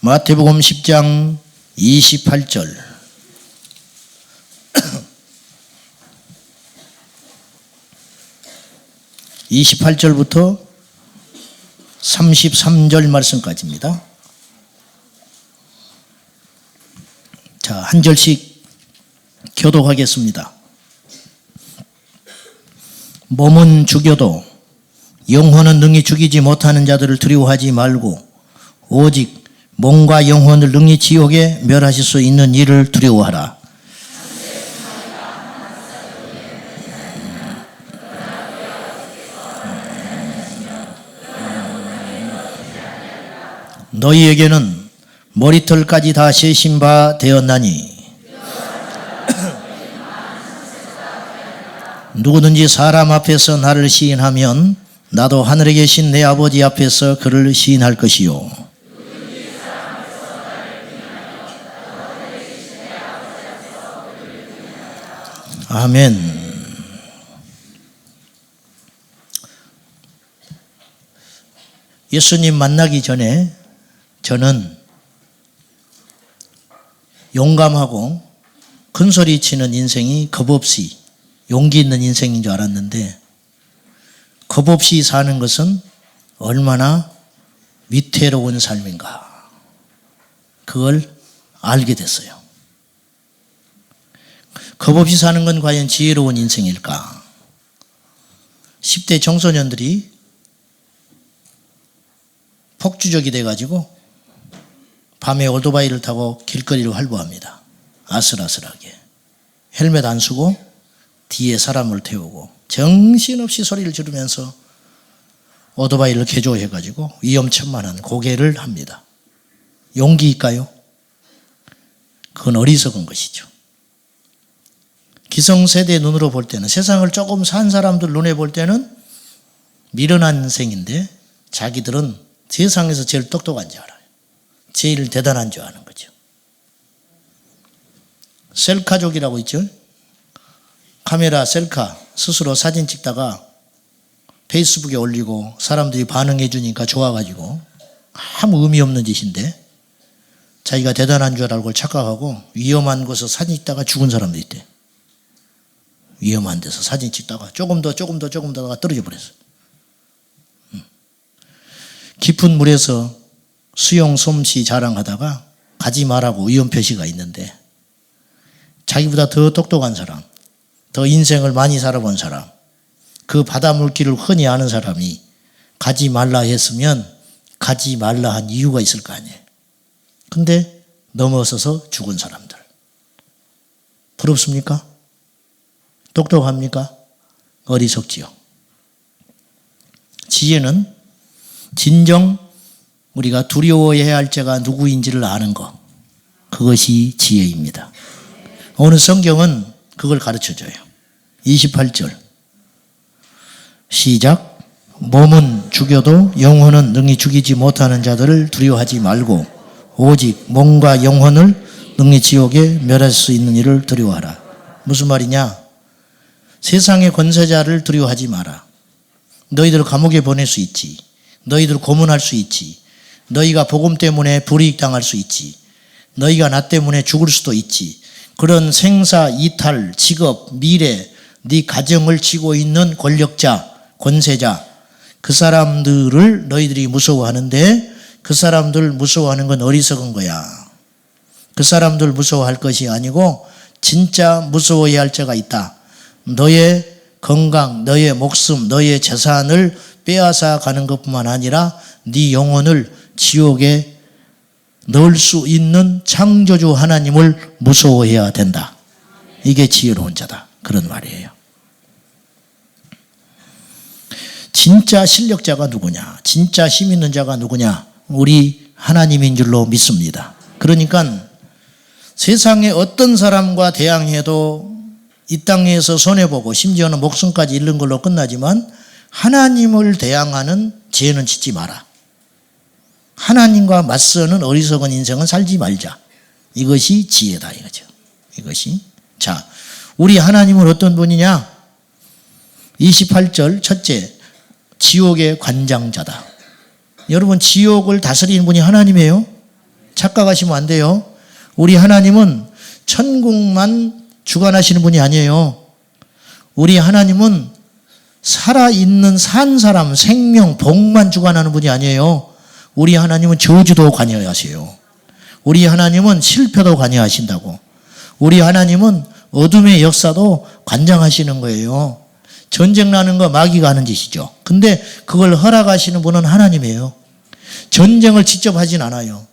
마태복음 10장 28절. (28절부터) 33절 말씀까지입니다. 자, 한 절씩 교독하겠습니다. 몸은 죽여도 영혼은 능히 죽이지 못하는 자들을 두려워하지 말고 오직 몸과 영혼을 능히 지옥에 멸하실 수 있는 이를 두려워하라. 너희에게는 머리털까지 다 세신 바 되었나니 누구든지 사람 앞에서 나를 시인하면 나도 하늘에 계신 내 아버지 앞에서 그를 시인할 것이요. 아멘. 예수님 만나기 전에 저는 용감하고 큰소리 치는 인생이 겁없이 용기 있는 인생인 줄 알았는데 겁없이 사는 것은 얼마나 위태로운 삶인가 그걸 알게 됐어요. 겁없이 사는 건 과연 지혜로운 인생일까? 10대 청소년들이 폭주족이 돼가지고 밤에 오토바이를 타고 길거리를 활보합니다. 아슬아슬하게. 헬멧 안 쓰고 뒤에 사람을 태우고 정신없이 소리를 지르면서 오토바이를 개조해가지고 위험천만한 고개를 합니다. 용기일까요? 그건 어리석은 것이죠. 기성세대 눈으로 볼 때는 세상을 조금 산 사람들 눈에 볼 때는 미련한 생인데 자기들은 세상에서 제일 똑똑한 줄 알아요. 제일 대단한 줄 아는 거죠. 셀카족이라고 있죠. 카메라 셀카 스스로 사진 찍다가 페이스북에 올리고 사람들이 반응해 주니까 좋아가지고 아무 의미 없는 짓인데 자기가 대단한 줄 알고 착각하고 위험한 곳에서 사진 찍다가 죽은 사람도 있대. 위험한 데서 사진 찍다가 조금 더 하다가 떨어져 버렸어. 깊은 물에서 수영 솜씨 자랑하다가 가지 말라고 위험 표시가 있는데 자기보다 더 똑똑한 사람, 더 인생을 많이 살아본 사람, 그 바다 물길을 흔히 아는 사람이 가지 말라 했으면 가지 말라 한 이유가 있을 거 아니에요. 근데 넘어서서 죽은 사람들. 부럽습니까? 똑똑합니까? 어리석지요. 지혜는 진정 우리가 두려워해야 할 자가 누구인지를 아는 것, 그것이 지혜입니다. 오늘 성경은 그걸 가르쳐줘요. 28절 시작. 몸은 죽여도 영혼은 능히 죽이지 못하는 자들을 두려워하지 말고 오직 몸과 영혼을 능히 지옥에 멸할 수 있는 이를 두려워하라. 무슨 말이냐? 세상의 권세자를 두려워하지 마라. 너희들 감옥에 보낼 수 있지. 너희들 고문할 수 있지. 너희가 복음 때문에 불이익 당할 수 있지. 너희가 나 때문에 죽을 수도 있지. 그런 생사, 이탈, 직업, 미래, 네 가정을 쥐고 있는 권력자, 권세자, 그 사람들을 너희들이 무서워하는데 그 사람들 무서워하는 건 어리석은 거야. 그 사람들 무서워할 것이 아니고 진짜 무서워해야 할 자가 있다. 너의 건강, 너의 목숨, 너의 재산을 빼앗아 가는 것뿐만 아니라 네 영혼을 지옥에 넣을 수 있는 창조주 하나님을 무서워해야 된다. 이게 지혜로운 자다. 그런 말이에요. 진짜 실력자가 누구냐? 진짜 힘 있는 자가 누구냐? 우리 하나님인 줄로 믿습니다. 그러니까 세상에 어떤 사람과 대항해도 이 땅에서 손해보고 심지어는 목숨까지 잃는 걸로 끝나지만 하나님을 대항하는 죄는 짓지 마라. 하나님과 맞서는 어리석은 인생은 살지 말자. 이것이 지혜다 이거죠. 이것이. 자, 우리 하나님은 어떤 분이냐? 28절 첫째, 지옥의 관장자다. 여러분, 지옥을 다스리는 분이 하나님이에요. 착각하시면 안 돼요. 우리 하나님은 천국만 주관하시는 분이 아니에요. 우리 하나님은 살아있는 산 사람 생명 복만 주관하는 분이 아니에요. 우리 하나님은 저주도 관여하세요. 우리 하나님은 실패도 관여하신다고. 우리 하나님은 어둠의 역사도 관장하시는 거예요. 전쟁 나는 거 마귀가 하는 짓이죠. 근데 그걸 허락하시는 분은 하나님이에요. 전쟁을 직접 하진 않아요.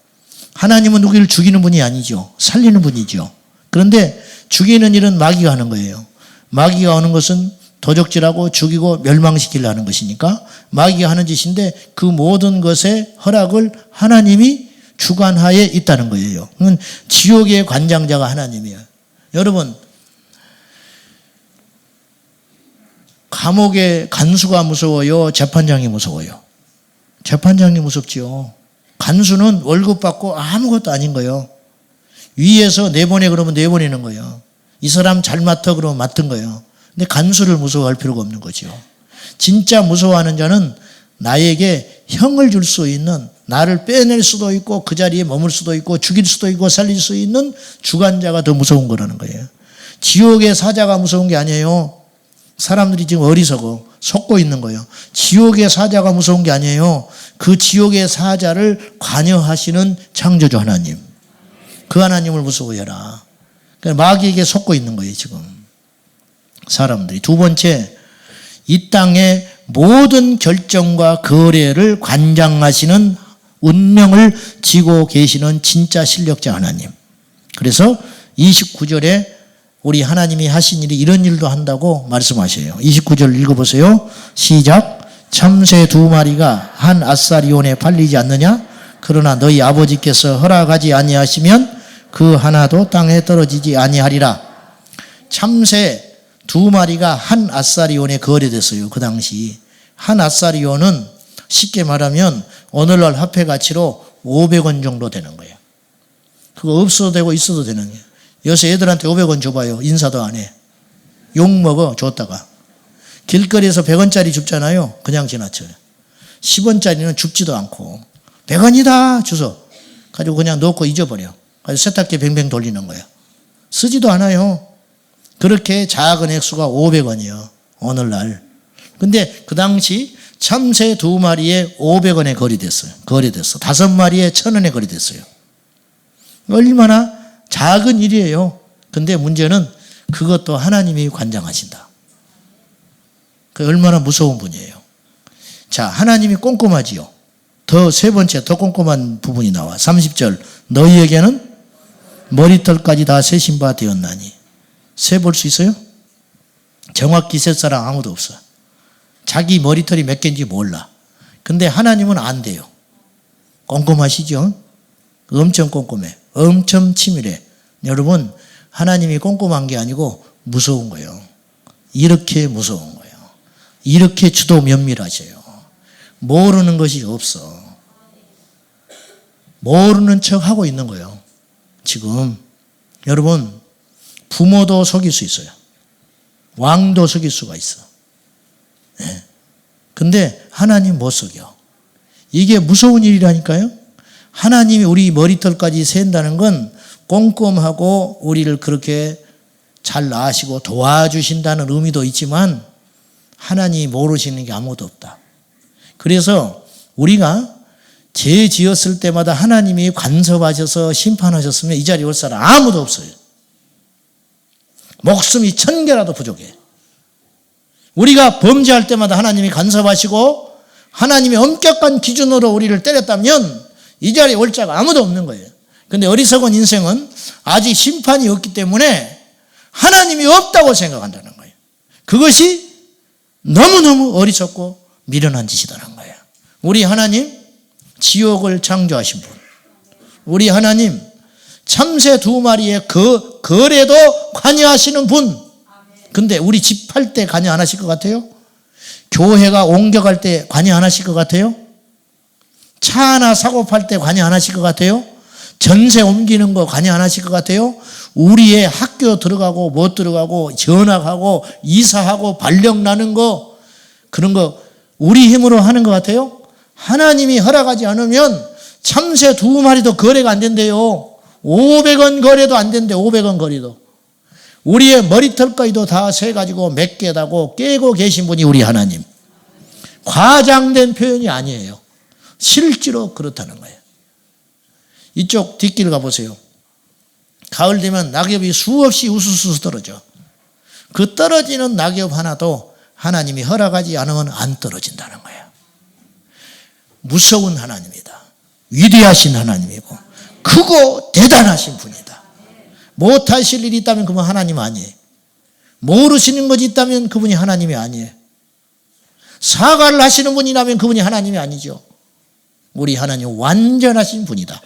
하나님은 누구를 죽이는 분이 아니죠. 살리는 분이죠. 그런데 죽이는 일은 마귀가 하는 거예요. 마귀가 하는 것은 도적질하고 죽이고 멸망시키려 하는 것이니까 마귀가 하는 짓인데 그 모든 것의 허락을 하나님이 주관하에 있다는 거예요. 지옥의 관장자가 하나님이에요. 여러분, 감옥의 간수가 무서워요? 재판장이 무서워요? 재판장이 무섭지요. 간수는 월급 받고 아무것도 아닌 거예요. 위에서 내보내 그러면 내보내는 거예요. 이 사람 잘 맡아 그러면 맡은 거예요. 근데 간수를 무서워할 필요가 없는 거죠. 진짜 무서워하는 자는 나에게 형을 줄 수 있는, 나를 빼낼 수도 있고 그 자리에 머물 수도 있고 죽일 수도 있고 살릴 수 있는 주관자가 더 무서운 거라는 거예요. 지옥의 사자가 무서운 게 아니에요. 사람들이 지금 어리석어 속고 있는 거예요. 지옥의 사자가 무서운 게 아니에요. 그 지옥의 사자를 관여하시는 창조주 하나님, 그 하나님을 무서워해라. 그러니까 마귀에게 속고 있는 거예요 지금 사람들이. 두 번째, 이 땅의 모든 결정과 거래를 관장하시는 운명을 쥐고 계시는 진짜 실력자 하나님. 그래서 29절에 우리 하나님이 하신 일이 이런 일도 한다고 말씀하셔요. 29절 읽어보세요. 시작. 참새 2마리가 한 아사리온에 팔리지 않느냐? 그러나 너희 아버지께서 허락하지 아니하시면 그 하나도 땅에 떨어지지 아니하리라. 참새 2마리가 한 아사리온에 거래됐어요. 그 당시 한 아사리온은 쉽게 말하면 오늘날 화폐 가치로 500원 정도 되는 거예요. 그거 없어도 되고 있어도 되는 거예요. 요새 애들한테 500원 줘봐요. 인사도 안 해. 욕먹어 줬다가. 길거리에서 100원짜리 줍잖아요. 그냥 지나쳐요. 10원짜리는 줍지도 않고 100원이다 주소 가지고 그냥 놓고 잊어버려. 가지고 세탁기 뱅뱅 돌리는 거예요. 쓰지도 않아요. 그렇게 작은 액수가 500원이에요. 오늘날. 근데 그 당시 참새 2마리에 500원에 거래됐어요. 5마리에 1000원에 거래됐어요. 얼마나 작은 일이에요. 근데 문제는 그것도 하나님이 관장하신다. 그 얼마나 무서운 분이에요. 자, 하나님이 꼼꼼하지요. 더 세 번째 더 꼼꼼한 부분이 나와. 30절. 너희에게는 머리털까지 다 세신 바 되었나니. 세 볼 수 있어요? 정확히 셀 사람 아무도 없어. 자기 머리털이 몇 개인지 몰라. 근데 하나님은 안 돼요. 꼼꼼하시죠? 엄청 꼼꼼해. 엄청 치밀해. 여러분, 하나님이 꼼꼼한 게 아니고 무서운 거예요. 이렇게 무서운 거예요. 이렇게 주도 면밀하셔요. 모르는 것이 없어. 모르는 척 하고 있는 거예요. 지금 여러분, 부모도 속일 수 있어요. 왕도 속일 수가 있어. 네. 근데 하나님 못 속여. 이게 무서운 일이라니까요. 하나님이 우리 머리털까지 센다는 건 꼼꼼하고 우리를 그렇게 잘 아시고 도와주신다는 의미도 있지만 하나님이 모르시는 게 아무것도 없다. 그래서 우리가 죄 지었을 때마다 하나님이 간섭하셔서 심판하셨으면 이 자리에 올 사람 아무도 없어요. 목숨이 1000개라도 부족해. 우리가 범죄할 때마다 하나님이 간섭하시고 하나님이 엄격한 기준으로 우리를 때렸다면 이 자리에 올 자가 아무도 없는 거예요. 근데 어리석은 인생은 아직 심판이 없기 때문에 하나님이 없다고 생각한다는 거예요. 그것이 너무너무 어리석고 미련한 짓이라는 거예요. 우리 하나님 지옥을 창조하신 분, 우리 하나님 참새 2마리의 거래도 관여하시는 분. 근데 우리 집 팔 때 관여 안 하실 것 같아요? 교회가 옮겨갈 때 관여 안 하실 것 같아요? 차 하나 사고 팔 때 관여 안 하실 것 같아요? 전세 옮기는 거 관여 안 하실 것 같아요? 우리의 학교 들어가고 못 들어가고 전학하고 이사하고 발령 나는 거 그런 거 우리 힘으로 하는 것 같아요? 하나님이 허락하지 않으면 참새 2마리도 거래가 안 된대요. 500원 거래도 안 된대. 500원 거래도. 우리의 머리털까지도 다 세가지고 몇 개다고 깨고 계신 분이 우리 하나님. 과장된 표현이 아니에요. 실제로 그렇다는 거예요. 이쪽 뒷길 가보세요. 가을 되면 낙엽이 수없이 우수수 떨어져. 그 떨어지는 낙엽 하나도 하나님이 허락하지 않으면 안 떨어진다는 거예요. 무서운 하나님이다. 위대하신 하나님이고 크고 대단하신 분이다. 못하실 일이 있다면 그분 하나님 아니에요. 모르시는 것이 있다면 그분이 하나님이 아니에요. 사과를 하시는 분이라면 그분이 하나님이 아니죠. 우리 하나님 완전하신 분이다.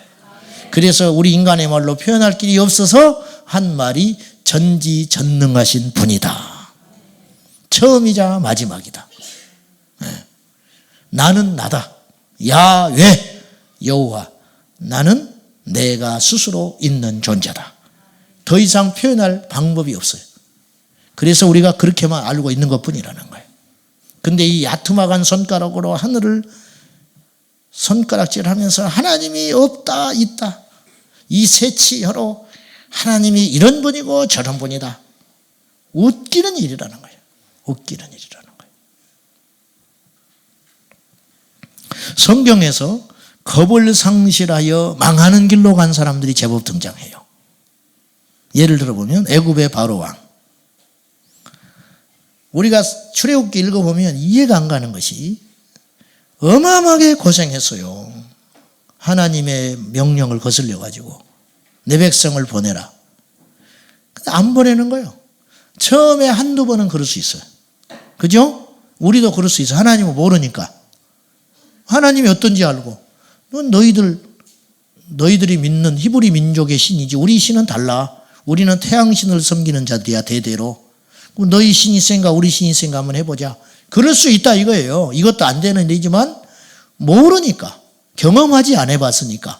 그래서 우리 인간의 말로 표현할 길이 없어서 한 말이 전지전능하신 분이다. 처음이자 마지막이다. 나는 나다. 야훼 여호와, 나는 내가 스스로 있는 존재다. 더 이상 표현할 방법이 없어요. 그래서 우리가 그렇게만 알고 있는 것뿐이라는 거예요. 근데 이 야트막한 손가락으로 하늘을 손가락질하면서 하나님이 없다 있다, 이 세치혀로 하나님이 이런 분이고 저런 분이다, 웃기는 일이라는 거예요. 웃기는 일이라는 거예요. 성경에서 겁을 상실하여 망하는 길로 간 사람들이 제법 등장해요. 예를 들어보면 애굽의 바로 왕. 우리가 출애굽기 읽어보면 이해가 안 가는 것이 어마어마하게 고생했어요. 하나님의 명령을 거슬려 가지고 내 백성을 보내라. 근데 안 보내는 거예요. 처음에 한두 번은 그럴 수 있어요. 그죠? 우리도 그럴 수 있어요. 하나님은 모르니까. 하나님이 어떤지 알고. 너희들이 믿는 히브리 민족의 신이지 우리 신은 달라. 우리는 태양신을 섬기는 자들이야 대대로. 너희 신이 센가 우리 신이 센가 한번 해보자. 그럴 수 있다 이거예요. 이것도 안 되는 일이지만 모르니까, 경험하지 안 해봤으니까.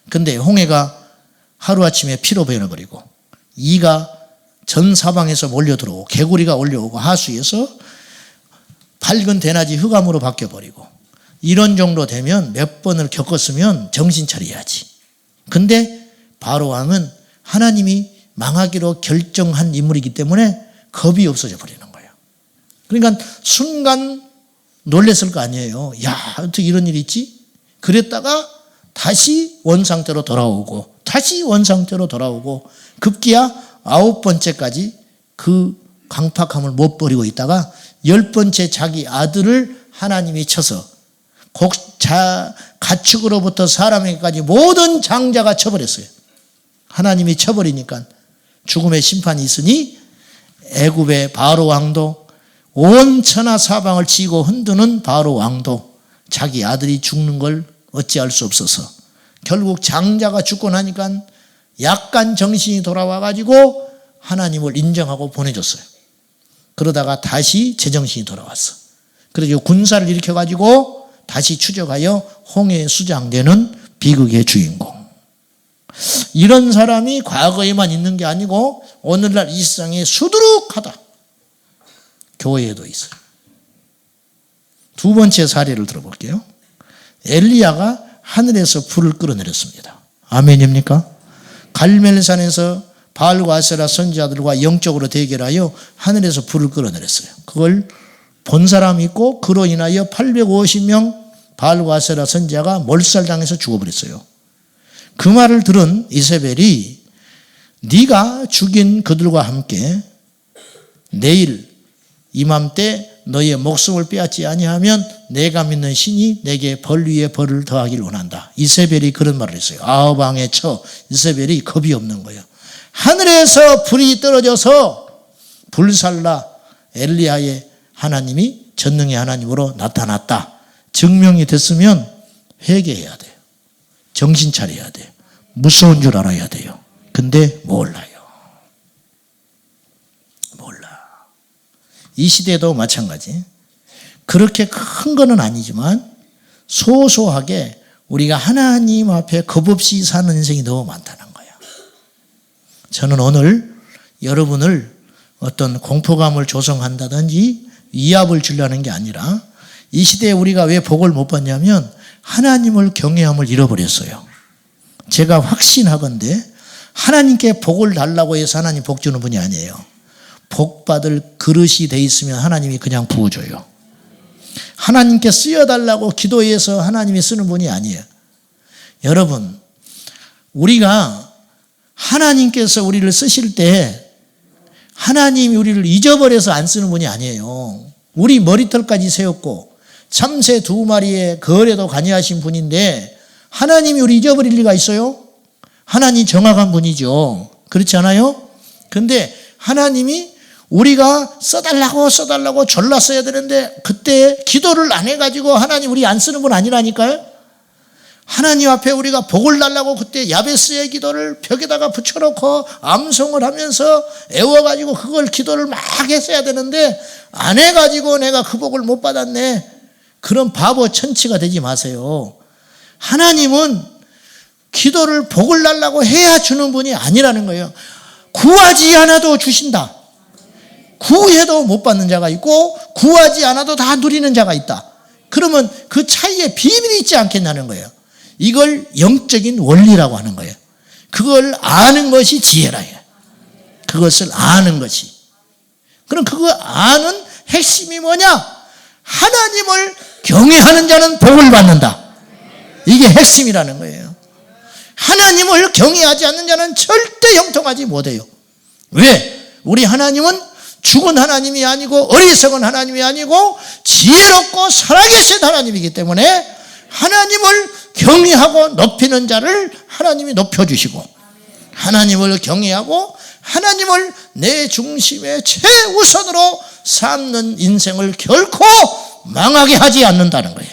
근데 홍해가 하루아침에 피로 변해버리고 이가 전 사방에서 몰려들어오고 개구리가 올려오고 하수에서 밝은 대낮이 흑암으로 바뀌어버리고 이런 정도 되면 몇 번을 겪었으면 정신 차려야지. 근데 바로 왕은 하나님이 망하기로 결정한 인물이기 때문에 겁이 없어져 버리는 거예요. 그러니까 순간 놀랬을 거 아니에요. 야, 어떻게 이런 일이 있지? 그랬다가 다시 원상태로 돌아오고 다시 원상태로 돌아오고 급기야 9번째까지 그 강팍함을 못 버리고 있다가 10번째 자기 아들을 하나님이 쳐서 가축으로부터 사람에게까지 모든 장자가 쳐버렸어요. 하나님이 쳐버리니까 죽음의 심판이 있으니 애굽의 바로 왕도 온 천하 사방을 치고 흔드는 바로 왕도 자기 아들이 죽는 걸 어찌할 수 없어서 결국 장자가 죽고 나니까 약간 정신이 돌아와 가지고 하나님을 인정하고 보내줬어요. 그러다가 다시 제정신이 돌아왔어. 그래서 군사를 일으켜 가지고 다시 추적하여 홍해에 수장되는 비극의 주인공. 이런 사람이 과거에만 있는 게 아니고 오늘날 이 세상에 수두룩하다. 교회에도 있어요. 두 번째 사례를 들어볼게요. 엘리야가 하늘에서 불을 끌어내렸습니다. 아멘입니까? 갈멜산에서 바알과 아세라 선지자들과 영적으로 대결하여 하늘에서 불을 끌어내렸어요. 그걸 본 사람이 있고 그로 인하여 850명 바알과 아세라 선지자가 몰살당해서 죽어버렸어요. 그 말을 들은 이세벨이 네가 죽인 그들과 함께 내일 이맘때 너의 목숨을 빼앗지 아니하면 내가 믿는 신이 내게 벌 위에 벌을 더하기를 원한다. 이세벨이 그런 말을 했어요. 아합왕의 처 이세벨이 겁이 없는 거예요. 하늘에서 불이 떨어져서 불살라 엘리야의 하나님이 전능의 하나님으로 나타났다. 증명이 됐으면 회개해야 돼요. 정신 차려야 돼요. 무서운 줄 알아야 돼요. 근데 몰라요. 몰라. 이 시대도 마찬가지. 그렇게 큰 거는 아니지만 소소하게 우리가 하나님 앞에 겁없이 사는 인생이 너무 많다는 거야. 저는 오늘 여러분을 어떤 공포감을 조성한다든지 위압을 주려는 게 아니라 이 시대에 우리가 왜 복을 못 받냐면 하나님을 경외함을 잃어버렸어요. 제가 확신하건대 하나님께 복을 달라고 해서 하나님 복 주는 분이 아니에요. 복 받을 그릇이 돼 있으면 하나님이 그냥 부어줘요. 하나님께 쓰여달라고 기도해서 하나님이 쓰는 분이 아니에요. 여러분, 우리가 하나님께서 우리를 쓰실 때 하나님이 우리를 잊어버려서 안 쓰는 분이 아니에요. 우리 머리털까지 세웠고 참새 2마리에 거울에도 관여하신 분인데 하나님이 우리 잊어버릴 리가 있어요? 하나님 정확한 분이죠. 그렇지 않아요? 근데 하나님이 우리가 써달라고 졸라 써야 되는데 그때 기도를 안 해가지고 하나님 우리 안 쓰는 분 아니라니까요. 하나님 앞에 우리가 복을 달라고 그때 야베스의 기도를 벽에다가 붙여놓고 암송을 하면서 애워가지고 그걸 기도를 막 했어야 되는데 안 해가지고 내가 그 복을 못 받았네. 그런 바보 천치가 되지 마세요. 하나님은 기도를 복을 달라고 해야 주는 분이 아니라는 거예요. 구하지 않아도 주신다. 구해도 못 받는 자가 있고 구하지 않아도 다 누리는 자가 있다. 그러면 그 차이에 비밀이 있지 않겠냐는 거예요. 이걸 영적인 원리라고 하는 거예요. 그걸 아는 것이 지혜라. 그것을 아는 것이. 그럼 그거 아는 핵심이 뭐냐? 하나님을 경외하는 자는 복을 받는다. 이게 핵심이라는 거예요. 하나님을 경외하지 않는 자는 절대 형통하지 못해요. 왜? 우리 하나님은 죽은 하나님이 아니고 어리석은 하나님이 아니고 지혜롭고 살아계신 하나님이기 때문에 하나님을 경외하고 높이는 자를 하나님이 높여주시고 하나님을 경외하고 하나님을 내 중심의 최우선으로 삼는 인생을 결코 망하게 하지 않는다는 거예요.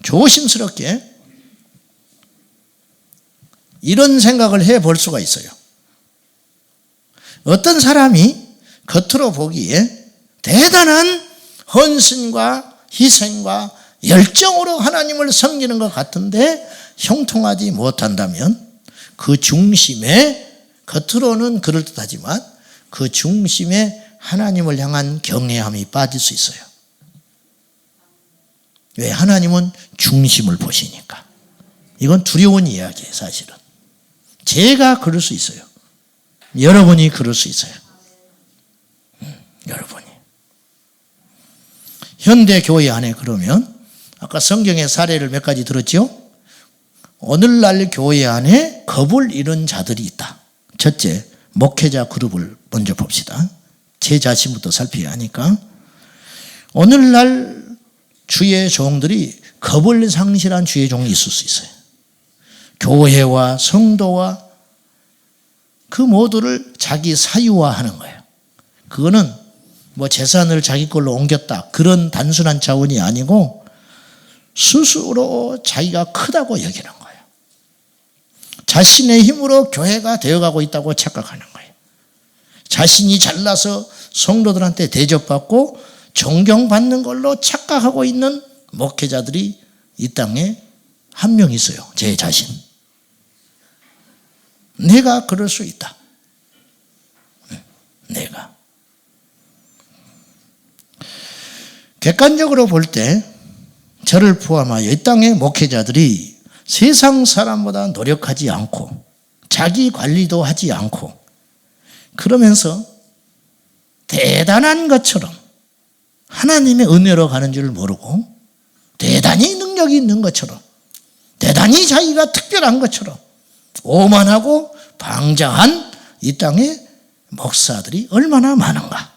조심스럽게 이런 생각을 해볼 수가 있어요. 어떤 사람이 겉으로 보기에 대단한 헌신과 희생과 열정으로 하나님을 섬기는 것 같은데 형통하지 못한다면 그 중심에 겉으로는 그럴듯하지만 그 중심에 하나님을 향한 경외함이 빠질 수 있어요. 왜? 하나님은 중심을 보시니까. 이건 두려운 이야기예요, 사실은. 제가 그럴 수 있어요. 여러분이 그럴 수 있어요. 여러분이. 현대 교회 안에 그러면 아까 성경의 사례를 몇 가지 들었죠? 오늘날 교회 안에 겁을 잃은 자들이 있다. 첫째, 목회자 그룹을 먼저 봅시다. 제 자신부터 살펴야 하니까. 오늘날 주의 종들이 겁을 상실한 주의 종이 있을 수 있어요. 교회와 성도와 그 모두를 자기 사유화하는 거예요. 그거는 뭐 재산을 자기 걸로 옮겼다 그런 단순한 차원이 아니고 스스로 자기가 크다고 여기는 거예요. 자신의 힘으로 교회가 되어가고 있다고 착각하는 거예요. 자신이 잘나서 성도들한테 대접받고 존경받는 걸로 착각하고 있는 목회자들이 이 땅에 한 명 있어요. 제 자신. 내가 그럴 수 있다. 내가. 객관적으로 볼 때 저를 포함하여 이 땅의 목회자들이 세상 사람보다 노력하지 않고 자기 관리도 하지 않고 그러면서 대단한 것처럼 하나님의 은혜로 가는 줄 모르고 대단히 능력이 있는 것처럼 대단히 자기가 특별한 것처럼 오만하고 방장한 이 땅의 목사들이 얼마나 많은가.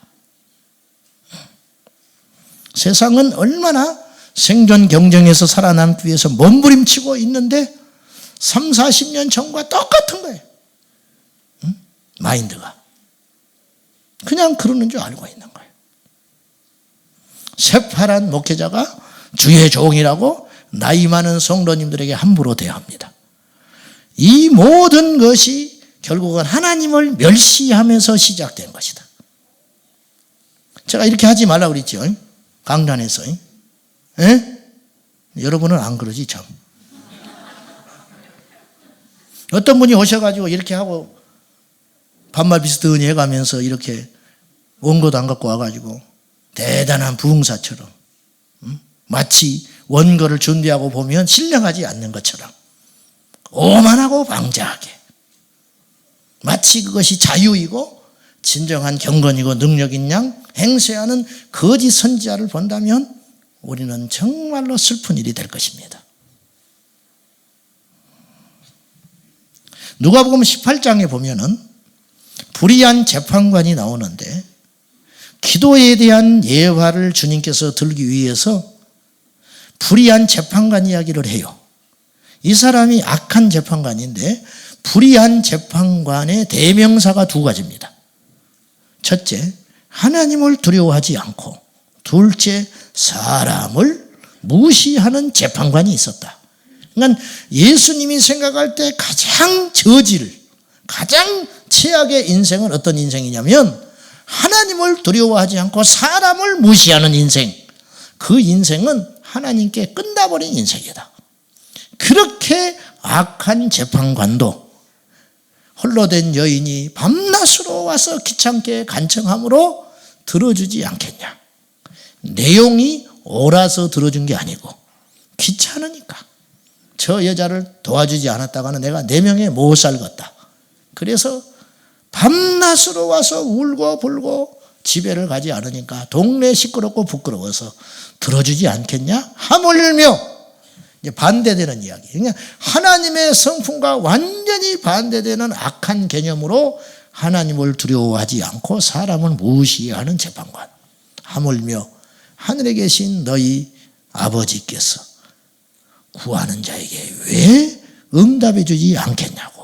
세상은 얼마나 생존 경쟁에서 살아남기 위해서 몸부림치고 있는데 3, 40년 전과 똑같은 거예요. 마인드가. 그냥 그러는 줄 알고 있는 거예요. 새파란 목회자가 주의 종이라고 나이 많은 성도님들에게 함부로 대합니다. 이 모든 것이 결국은 하나님을 멸시하면서 시작된 것이다. 제가 이렇게 하지 말라고 그랬죠. 강단에서. 여러분은 안 그러지 참. 어떤 분이 오셔가지고 이렇게 하고 반말 비슷하니 해가면서 이렇게 원고도 안 갖고 와가지고 대단한 부흥사처럼 마치 원고를 준비하고 보면 신령하지 않는 것처럼 오만하고 방자하게 마치 그것이 자유이고 진정한 경건이고 능력인 양 행세하는 거짓 선지자를 본다면 우리는 정말로 슬픈 일이 될 것입니다. 누가복음 18장에 보면은 불의한 재판관이 나오는데 기도에 대한 예화를 주님께서 들기 위해서 불의한 재판관 이야기를 해요. 이 사람이 악한 재판관인데 불의한 재판관의 대명사가 두 가지입니다. 첫째, 하나님을 두려워하지 않고, 둘째, 사람을 무시하는 재판관이 있었다. 그러니까 예수님이 생각할 때 가장 가장 최악의 인생은 어떤 인생이냐면 하나님을 두려워하지 않고 사람을 무시하는 인생. 그 인생은 하나님께 끝나버린 인생이다. 그렇게 악한 재판관도 홀로 된 여인이 밤낮으로 와서 귀찮게 간청함으로 들어주지 않겠냐. 내용이 옳아서 들어준 게 아니고 귀찮으니까. 저 여자를 도와주지 않았다가는 내가 4명에 못 살겠다. 그래서 밤낮으로 와서 울고 불고 집에를 가지 않으니까 동네 시끄럽고 부끄러워서 들어주지 않겠냐? 하물며 이제 반대되는 이야기. 그러니까 하나님의 성품과 완전히 반대되는 악한 개념으로 하나님을 두려워하지 않고 사람을 무시하는 재판관. 하물며 하늘에 계신 너희 아버지께서 구하는 자에게 왜 응답해 주지 않겠냐고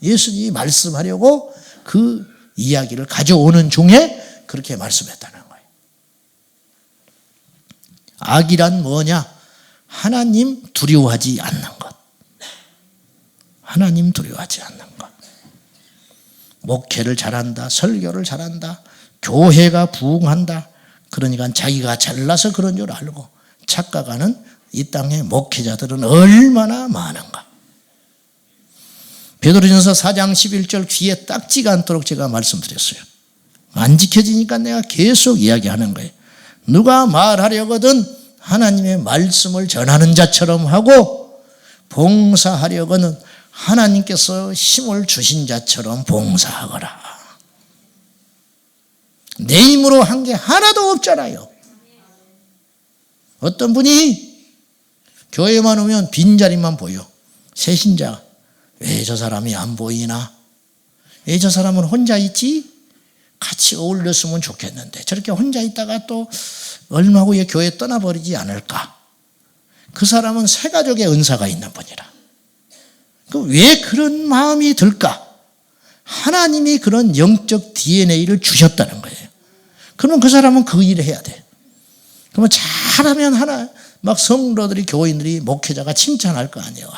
예수님이 말씀하려고 그 이야기를 가져오는 중에 그렇게 말씀했다는 거예요. 악이란 뭐냐? 하나님 두려워하지 않는 것. 하나님 두려워하지 않는 것. 목회를 잘한다, 설교를 잘한다, 교회가 부흥한다. 그러니까 자기가 잘나서 그런 줄 알고 착각하는 이 땅의 목회자들은 얼마나 많은가. 베드로전서 4장 11절 귀에 딱지가 않도록 제가 말씀드렸어요. 안 지켜지니까 내가 계속 이야기하는 거예요. 누가 말하려거든 하나님의 말씀을 전하는 자처럼 하고 봉사하려거는 하나님께서 힘을 주신 자처럼 봉사하거라. 내 힘으로 한 게 하나도 없잖아요. 어떤 분이 교회만 오면 빈자리만 보여. 새신자. 왜 저 사람이 안 보이나? 왜 저 사람은 혼자 있지? 같이 어울렸으면 좋겠는데 저렇게 혼자 있다가 또 얼마 후에 교회 떠나버리지 않을까? 그 사람은 새 가족의 은사가 있는 분이라. 왜 그런 마음이 들까? 하나님이 그런 영적 DNA를 주셨다는 거예요. 그러면 그 사람은 그 일을 해야 돼. 그러면 잘하면 막 성도들이 교인들이 목회자가 칭찬할 거 아니에요.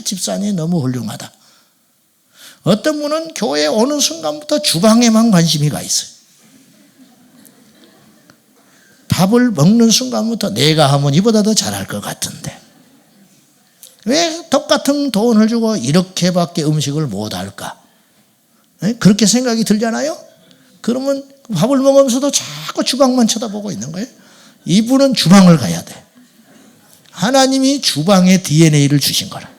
집사님 너무 훌륭하다. 어떤 분은 교회에 오는 순간부터 주방에만 관심이 가 있어요. 밥을 먹는 순간부터 내가 하면 이보다 더 잘할 것 같은데 왜 똑같은 돈을 주고 이렇게밖에 음식을 못할까? 그렇게 생각이 들잖아요. 그러면 밥을 먹으면서도 자꾸 주방만 쳐다보고 있는 거예요. 이분은 주방을 가야 돼. 하나님이 주방에 DNA를 주신 거라.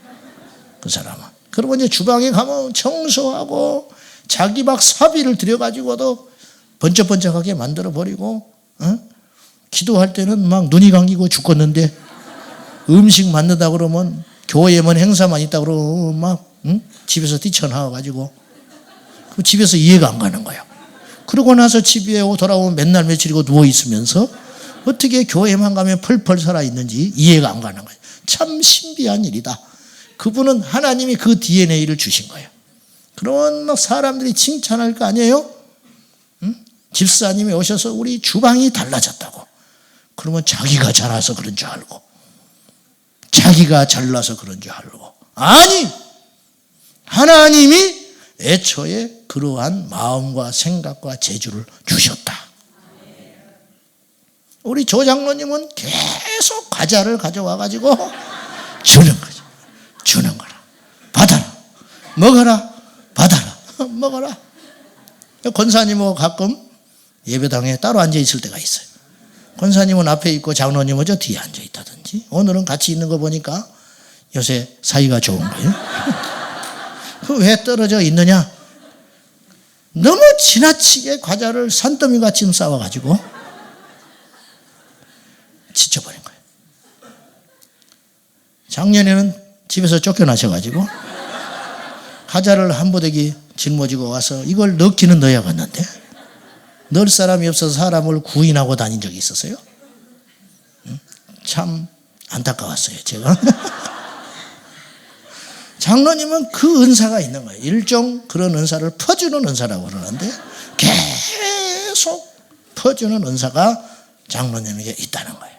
그 사람은. 그러면 이제 주방에 가면 청소하고 자기 막 사비를 들여가지고도 번쩍번쩍하게 만들어버리고 기도할 때는 막 눈이 감기고 죽겠는데 음식 만든다 그러면 교회만 행사만 있다 그러면 막 집에서 뛰쳐나와가지고 그 집에서 이해가 안 가는 거예요. 그러고 나서 집에 돌아오면 맨날 며칠이고 누워있으면서 어떻게 교회만 가면 펄펄 살아있는지 이해가 안 가는 거예요. 참 신비한 일이다. 그분은 하나님이 그 DNA를 주신 거예요. 그러면 막 사람들이 칭찬할 거 아니에요? 집사님이 오셔서 우리 주방이 달라졌다고. 그러면 자기가 잘나서 그런 줄 알고 자기가 잘나서 그런 줄 알고 아니! 하나님이 애초에 그러한 마음과 생각과 재주를 주셨다. 우리 조 장로님은 계속 과자를 가져와가지고 주는 거죠. 주는 거라. 받아라. 먹어라. 받아라. 먹어라. 권사님하고 가끔 예배당에 따로 앉아 있을 때가 있어요. 권사님은 앞에 있고 장로님은 저 뒤에 앉아 있다든지. 있지? 오늘은 같이 있는 거 보니까 요새 사이가 좋은 거예요. 그 왜 떨어져 있느냐? 너무 지나치게 과자를 산더미같이 싸워가지고 지쳐버린 거예요. 작년에는 집에서 쫓겨나셔가지고 과자를 한 보대기 짊어지고 와서 이걸 넣기는 넣어야겠는데 넣을 사람이 없어서 사람을 구인하고 다닌 적이 있었어요. 참 안타까웠어요, 제가. 장로님은 그 은사가 있는 거예요. 일종 그런 은사를 퍼주는 은사라고 그러는데 계속 퍼주는 은사가 장로님에게 있다는 거예요.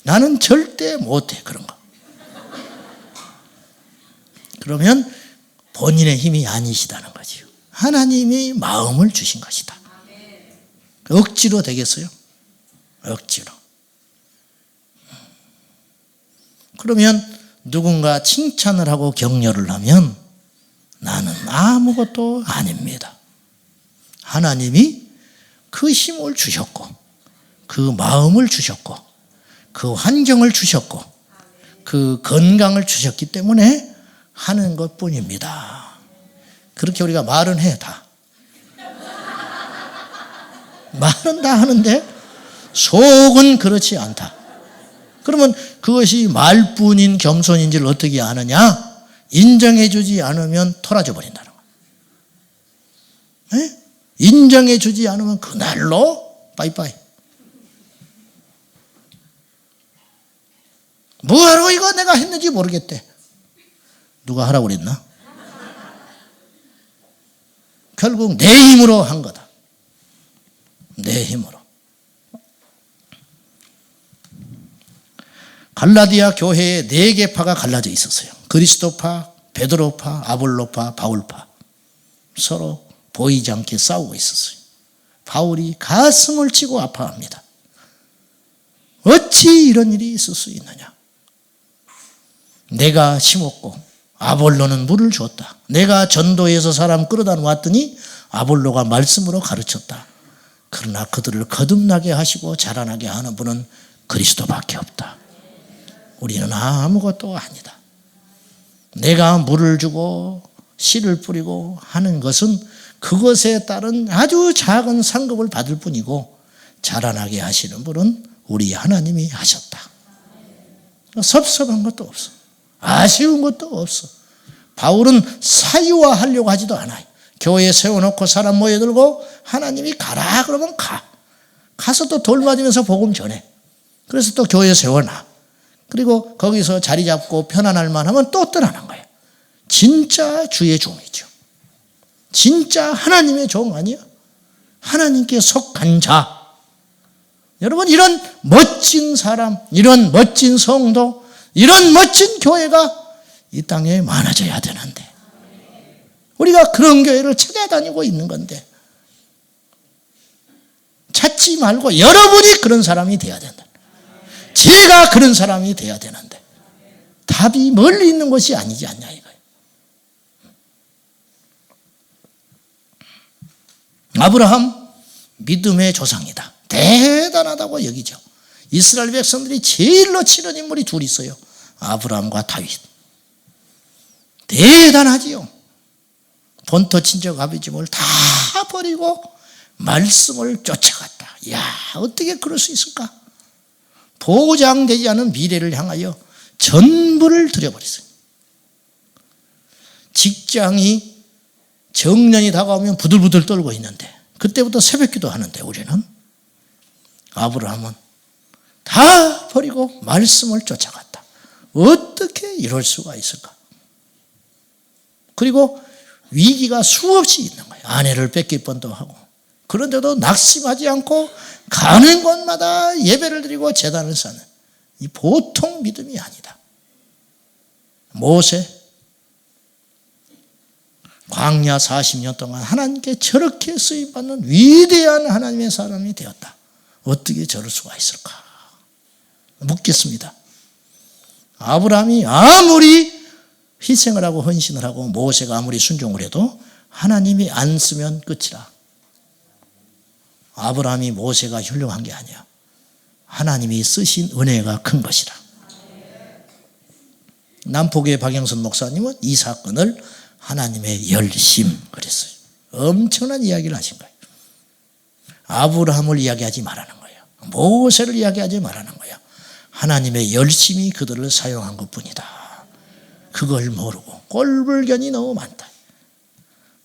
나는 절대 못해, 그런 거. 그러면 본인의 힘이 아니시다는 거지요. 하나님이 마음을 주신 것이다. 억지로 되겠어요? 억지로. 그러면 누군가 칭찬을 하고 격려를 하면 나는 아무것도 아닙니다. 하나님이 그 힘을 주셨고 그 마음을 주셨고 그 환경을 주셨고 그 건강을 주셨기 때문에 하는 것뿐입니다. 그렇게 우리가 말은 해, 다. 말은 다 하는데 속은 그렇지 않다. 그러면 그것이 말뿐인 겸손인지를 어떻게 아느냐? 인정해 주지 않으면 토라져 버린다는 거예요. 인정해 주지 않으면 그날로 빠이빠이. 뭐하러 이거 내가 했는지 모르겠대. 누가 하라고 그랬나? 결국 내 힘으로 한 거다. 내 힘으로. 갈라디아 교회에 4개 파가 갈라져 있었어요. 그리스도파, 베드로파, 아볼로파, 바울파. 서로 보이지 않게 싸우고 있었어요. 바울이 가슴을 치고 아파합니다. 어찌 이런 일이 있을 수 있느냐? 내가 심었고 아볼로는 물을 줬다. 내가 전도해서 사람 끌어다 놓았더니 아볼로가 말씀으로 가르쳤다. 그러나 그들을 거듭나게 하시고 자라나게 하는 분은 그리스도밖에 없다. 우리는 아무것도 아니다. 내가 물을 주고 씨를 뿌리고 하는 것은 그것에 따른 아주 작은 상급을 받을 뿐이고 자라나게 하시는 분은 우리 하나님이 하셨다. 섭섭한 것도 없어. 아쉬운 것도 없어. 바울은 사유화하려고 하지도 않아요. 교회에 세워놓고 사람 모여들고 하나님이 가라 그러면 가. 가서 또 돌 맞으면서 복음 전해. 그래서 또 교회에 세워놔. 그리고 거기서 자리 잡고 편안할 만하면 또 떠나는 거예요. 진짜 주의 종이죠. 진짜 하나님의 종 아니야? 하나님께 속한 자. 여러분, 이런 멋진 사람, 이런 멋진 성도, 이런 멋진 교회가 이 땅에 많아져야 되는데 우리가 그런 교회를 찾아다니고 있는 건데 찾지 말고 여러분이 그런 사람이 돼야 된다. 제가 그런 사람이 돼야 되는데 답이 멀리 있는 것이 아니지 않냐 이거예요. 아브라함 믿음의 조상이다. 대단하다고 여기죠. 이스라엘 백성들이 제일로 치는 인물이 둘 있어요. 아브라함과 다윗. 대단하지요. 본토 친척 아버지를 다 버리고 말씀을 쫓아갔다. 야, 어떻게 그럴 수 있을까? 보장되지 않은 미래를 향하여 전부를 들여버렸어요. 직장이 정년이 다가오면 부들부들 떨고 있는데 그때부터 새벽기도 하는데 우리는 아브라함은 다 버리고 말씀을 쫓아갔다. 어떻게 이럴 수가 있을까? 그리고 위기가 수없이 있는 거예요. 아내를 뺏길 뻔도 하고. 그런데도 낙심하지 않고 가는 곳마다 예배를 드리고 제단을 쌓는 이 보통 믿음이 아니다. 모세 광야 40년 동안 하나님께 저렇게 쓰임받는 위대한 하나님의 사람이 되었다. 어떻게 저럴 수가 있을까? 묻겠습니다. 아브라함이 아무리 희생을 하고 헌신을 하고 모세가 아무리 순종을 해도 하나님이 안 쓰면 끝이라. 아브라함이 모세가 훌륭한 게 아니야. 하나님이 쓰신 은혜가 큰 것이다. 남포교회 박영선 목사님은 이 사건을 하나님의 열심 그랬어요. 엄청난 이야기를 하신 거예요. 아브라함을 이야기하지 말라는 거예요. 모세를 이야기하지 말라는 거예요. 하나님의 열심히 그들을 사용한 것뿐이다. 그걸 모르고 꼴불견이 너무 많다.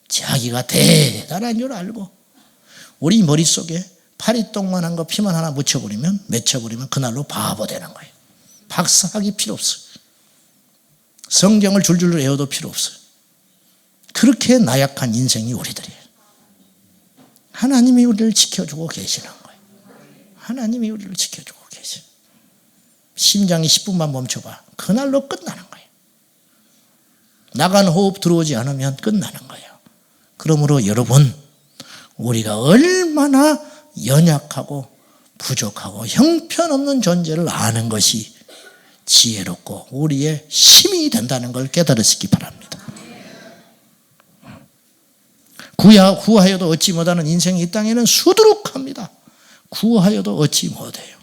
자기가 대단한 줄 알고 우리 머릿속에 파리똥만한 거 피만 하나 맺혀버리면 그날로 바보 되는 거예요. 박사학위 필요 없어요. 성경을 줄줄 외워도 필요 없어요. 그렇게 나약한 인생이 우리들이에요. 하나님이 우리를 지켜주고 계시는 거예요. 하나님이 우리를 지켜주고 계셔요. 심장이 10분만 멈춰봐. 그날로 끝나는 거예요. 나간 호흡 들어오지 않으면 끝나는 거예요. 그러므로 여러분, 우리가 얼마나 연약하고 부족하고 형편없는 존재를 아는 것이 지혜롭고 우리의 힘이 된다는 걸 깨달으시기 바랍니다. 구하여도 얻지 못하는 인생이 이 땅에는 수두룩합니다. 구하여도 얻지 못해요.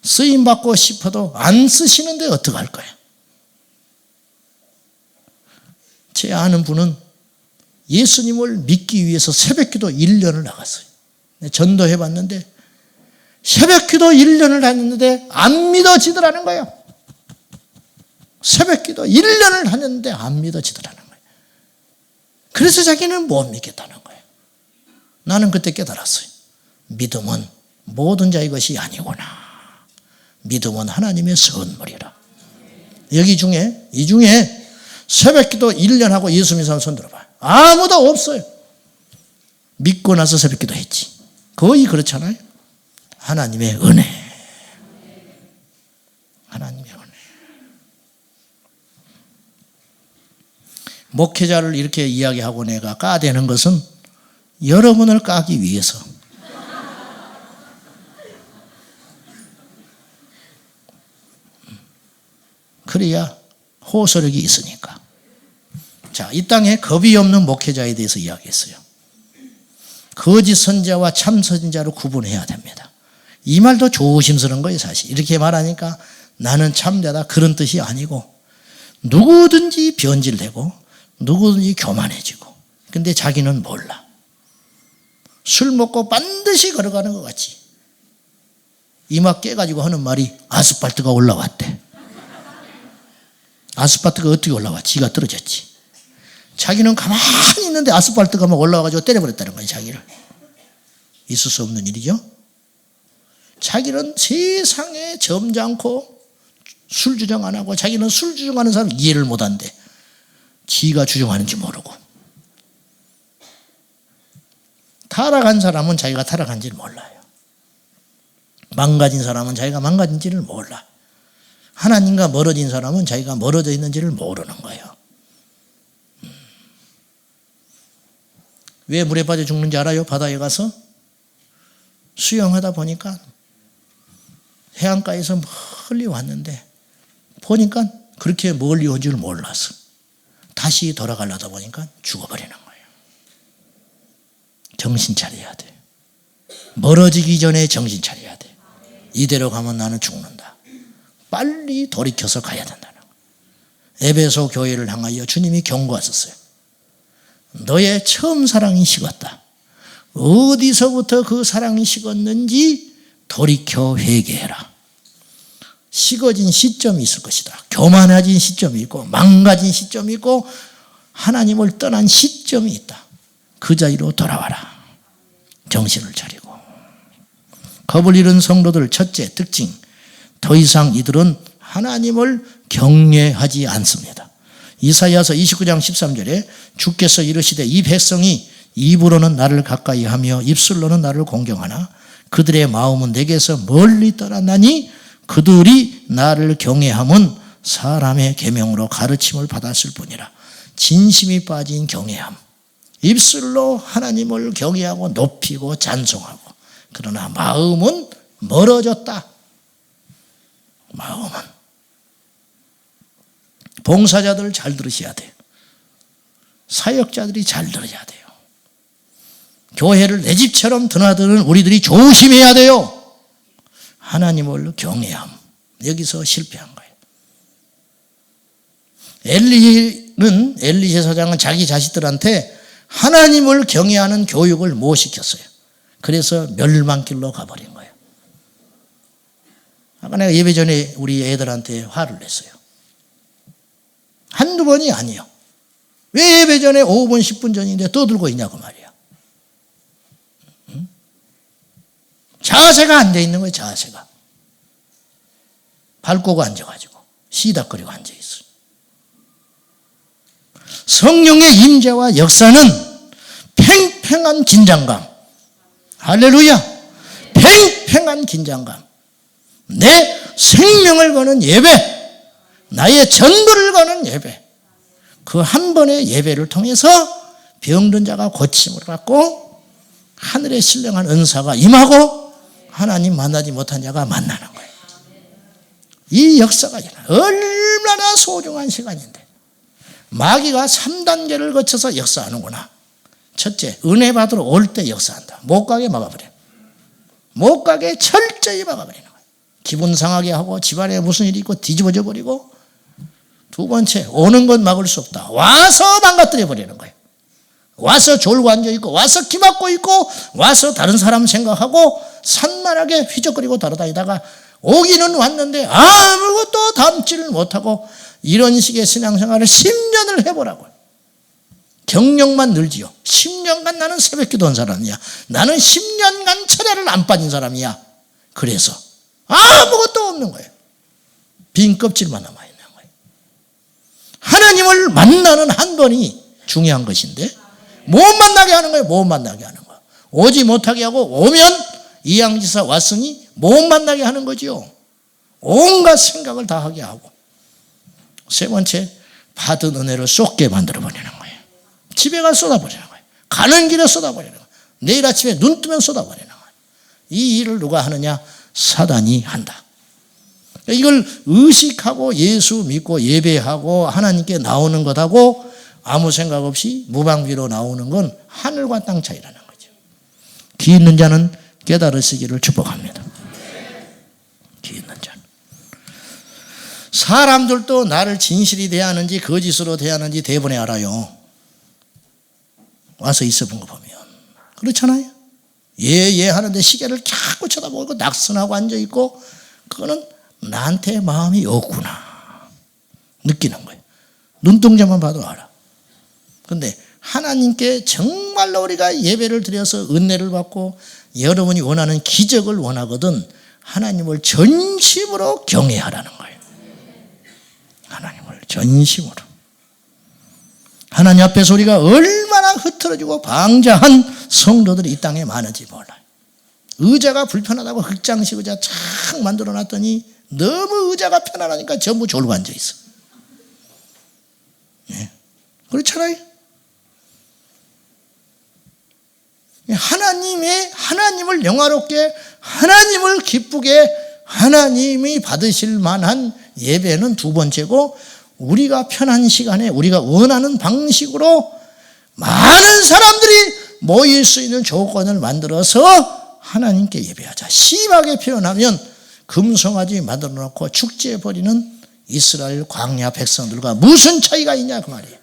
쓰임받고 싶어도 안 쓰시는데 어떡할 거예요? 제 아는 분은 예수님을 믿기 위해서 새벽기도 1년을 나갔어요. 전도해봤는데 새벽기도 1년을 했는데 안 믿어지더라는 거예요. 새벽기도 1년을 하는데 안 믿어지더라는 거예요. 그래서 자기는 못 믿겠다는 거예요. 나는 그때 깨달았어요. 믿음은 모든 자의 것이 아니구나. 믿음은 하나님의 선물이라. 이 중에 새벽기도 1년 하고 예수 믿는 사람 손 들어봐요. 아무도 없어요. 믿고 나서 새벽기도 했지. 거의 그렇잖아요. 하나님의 은혜. 하나님의 은혜. 목회자를 이렇게 이야기하고 내가 까대는 것은 여러분을 까기 위해서. 그래야 호소력이 있으니까. 자, 이 땅에 겁이 없는 목회자에 대해서 이야기했어요. 거짓 선자와 참 선자로 구분해야 됩니다. 이 말도 조심스러운 거예요, 사실. 이렇게 말하니까 나는 참자다 그런 뜻이 아니고 누구든지 변질되고 누구든지 교만해지고 근데 자기는 몰라. 술 먹고 반드시 걸어가는 것 같지. 이마 깨가지고 하는 말이 아스팔트가 올라왔대. 아스팔트가 어떻게 올라와? 지가 떨어졌지. 자기는 가만히 있는데 아스팔트가 막 올라와가지고 때려버렸다는 거예요, 자기를. 있을 수 없는 일이죠. 자기는 세상에 점잖고 술 주정 안 하고 자기는 술 주정하는 사람 이해를 못 한대. 지가 주정하는지 모르고. 타락한 사람은 자기가 타락한지를 몰라요. 망가진 사람은 자기가 망가진지를 몰라. 하나님과 멀어진 사람은 자기가 멀어져 있는지를 모르는 거예요. 왜 물에 빠져 죽는지 알아요? 바다에 가서 수영하다 보니까 해안가에서 멀리 왔는데 보니까 그렇게 멀리 온 줄 몰랐어. 다시 돌아가려다 보니까 죽어버리는 거예요. 정신 차려야 돼. 멀어지기 전에 정신 차려야 돼. 이대로 가면 나는 죽는다. 빨리 돌이켜서 가야 된다는 거예요. 에베소 교회를 향하여 주님이 경고하셨어요. 너의 처음 사랑이 식었다. 어디서부터 그 사랑이 식었는지 돌이켜 회개해라. 식어진 시점이 있을 것이다. 교만해진 시점이 있고 망가진 시점이 있고 하나님을 떠난 시점이 있다. 그 자리로 돌아와라. 정신을 차리고. 겁을 잃은 성도들 첫째 특징, 더 이상 이들은 하나님을 경외하지 않습니다. 이사야서 29장 13절에 주께서 이르시되 이 백성이 입으로는 나를 가까이 하며 입술로는 나를 공경하나 그들의 마음은 내게서 멀리 떠났나니 그들이 나를 경외함은 사람의 계명으로 가르침을 받았을 뿐이라. 진심이 빠진 경외함. 입술로 하나님을 경외하고 높이고 찬송하고 그러나 마음은 멀어졌다. 마음은. 봉사자들 잘 들으셔야 돼요. 사역자들이 잘 들어야 돼요. 교회를 내 집처럼 드나드는 우리들이 조심해야 돼요. 하나님을 경외함. 여기서 실패한 거예요. 엘리 제사장은 자기 자식들한테 하나님을 경외하는 교육을 못 시켰어요. 그래서 멸망길로 가버린 거예요. 아까 내가 예배 전에 우리 애들한테 화를 냈어요. 한두 번이 아니에요. 왜 예배 전에 5분 10분 전인데 떠들고 있냐고 말이야. 자세가 안 돼 있는 거예요. 자세가. 발 꼬고 앉아가지고 시닥거리고 앉아있어요. 성령의 임재와 역사는 팽팽한 긴장감. 할렐루야. 팽팽한 긴장감. 내 생명을 거는 예배, 나의 전부를 거는 예배, 그 한 번의 예배를 통해서 병든 자가 고침을 받고 하늘의 신령한 은사가 임하고 하나님 만나지 못한 자가 만나는 거예요. 이 역사가 얼마나 소중한 시간인데 마귀가 3단계를 거쳐서 역사하는구나. 첫째, 은혜 받으러 올 때 역사한다. 못 가게 막아버려. 못 가게 철저히 막아버리는 거예요. 기분 상하게 하고 집안에 무슨 일이 있고 뒤집어져 버리고. 두 번째, 오는 건 막을 수 없다. 와서 망가뜨려 버리는 거예요. 와서 졸고 앉아있고 와서 기막고 있고 와서 다른 사람 생각하고 산만하게 휘적거리고 돌아다니다가 오기는 왔는데 아무것도 담지를 못하고 이런 식의 신앙생활을 10년을 해보라고요. 경력만 늘지요. 10년간 나는 새벽기도 한 사람이야. 나는 10년간 철야를 안 빠진 사람이야. 그래서 아무것도 없는 거예요. 빈 껍질만 남아있는 거예요. 하나님을 만나는 한 번이 중요한 것인데 못 만나게 하는 거예요. 못 만나게 하는 거. 오지 못하게 하고 오면 이양지사 왔으니 못 만나게 하는 거지요. 온갖 생각을 다 하게 하고. 세 번째, 받은 은혜를 쏟게 만들어버리는 거예요. 집에 가 쏟아버리는 거예요. 가는 길에 쏟아버리는 거예요. 내일 아침에 눈 뜨면 쏟아버리는 거예요. 이 일을 누가 하느냐? 사단이 한다. 이걸 의식하고 예수 믿고 예배하고 하나님께 나오는 것하고 아무 생각 없이 무방비로 나오는 건 하늘과 땅 차이라는 거죠. 귀 있는 자는 깨달으시기를 축복합니다. 귀 있는 자는. 사람들도 나를 진실이 대하는지 거짓으로 대하는지 대번에 알아요. 와서 있어 본 거 보면. 그렇잖아요. 예 하는데 시계를 자꾸 쳐다보고 낙선하고 앉아있고 그거는 나한테 마음이 없구나 느끼는 거예요. 눈동자만 봐도 알아. 그런데 하나님께 정말로 우리가 예배를 드려서 은혜를 받고 여러분이 원하는 기적을 원하거든 하나님을 전심으로 경외하라는 거예요. 하나님을 전심으로. 하나님 앞에서 우리가 얼마나 흐트러지고 방자한 성도들이 이 땅에 많은지 몰라요. 의자가 불편하다고 흑장식 의자 착 만들어놨더니 너무 의자가 편안하니까 전부 졸고 앉아있어. 네. 그렇잖아요. 하나님을 영화롭게 하나님을 기쁘게 하나님이 받으실 만한 예배는 두 번째고 우리가 편한 시간에 우리가 원하는 방식으로 많은 사람들이 모일 수 있는 조건을 만들어서 하나님께 예배하자. 심하게 표현하면 금송아지 만들어 놓고 축제해 버리는 이스라엘 광야 백성들과 무슨 차이가 있냐 그 말이에요.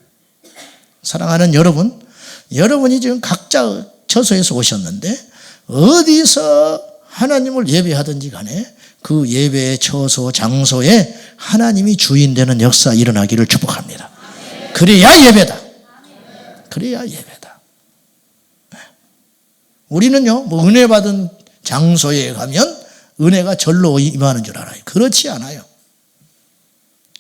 사랑하는 여러분, 여러분이 지금 각자 처소에서 오셨는데 어디서 하나님을 예배하든지 간에 그 예배의 처소 장소에 하나님이 주인 되는 역사 일어나기를 축복합니다. 그래야 예배다. 그래야 예배다. 우리는요, 뭐 은혜 받은 장소에 가면 은혜가 절로 임하는 줄 알아요. 그렇지 않아요.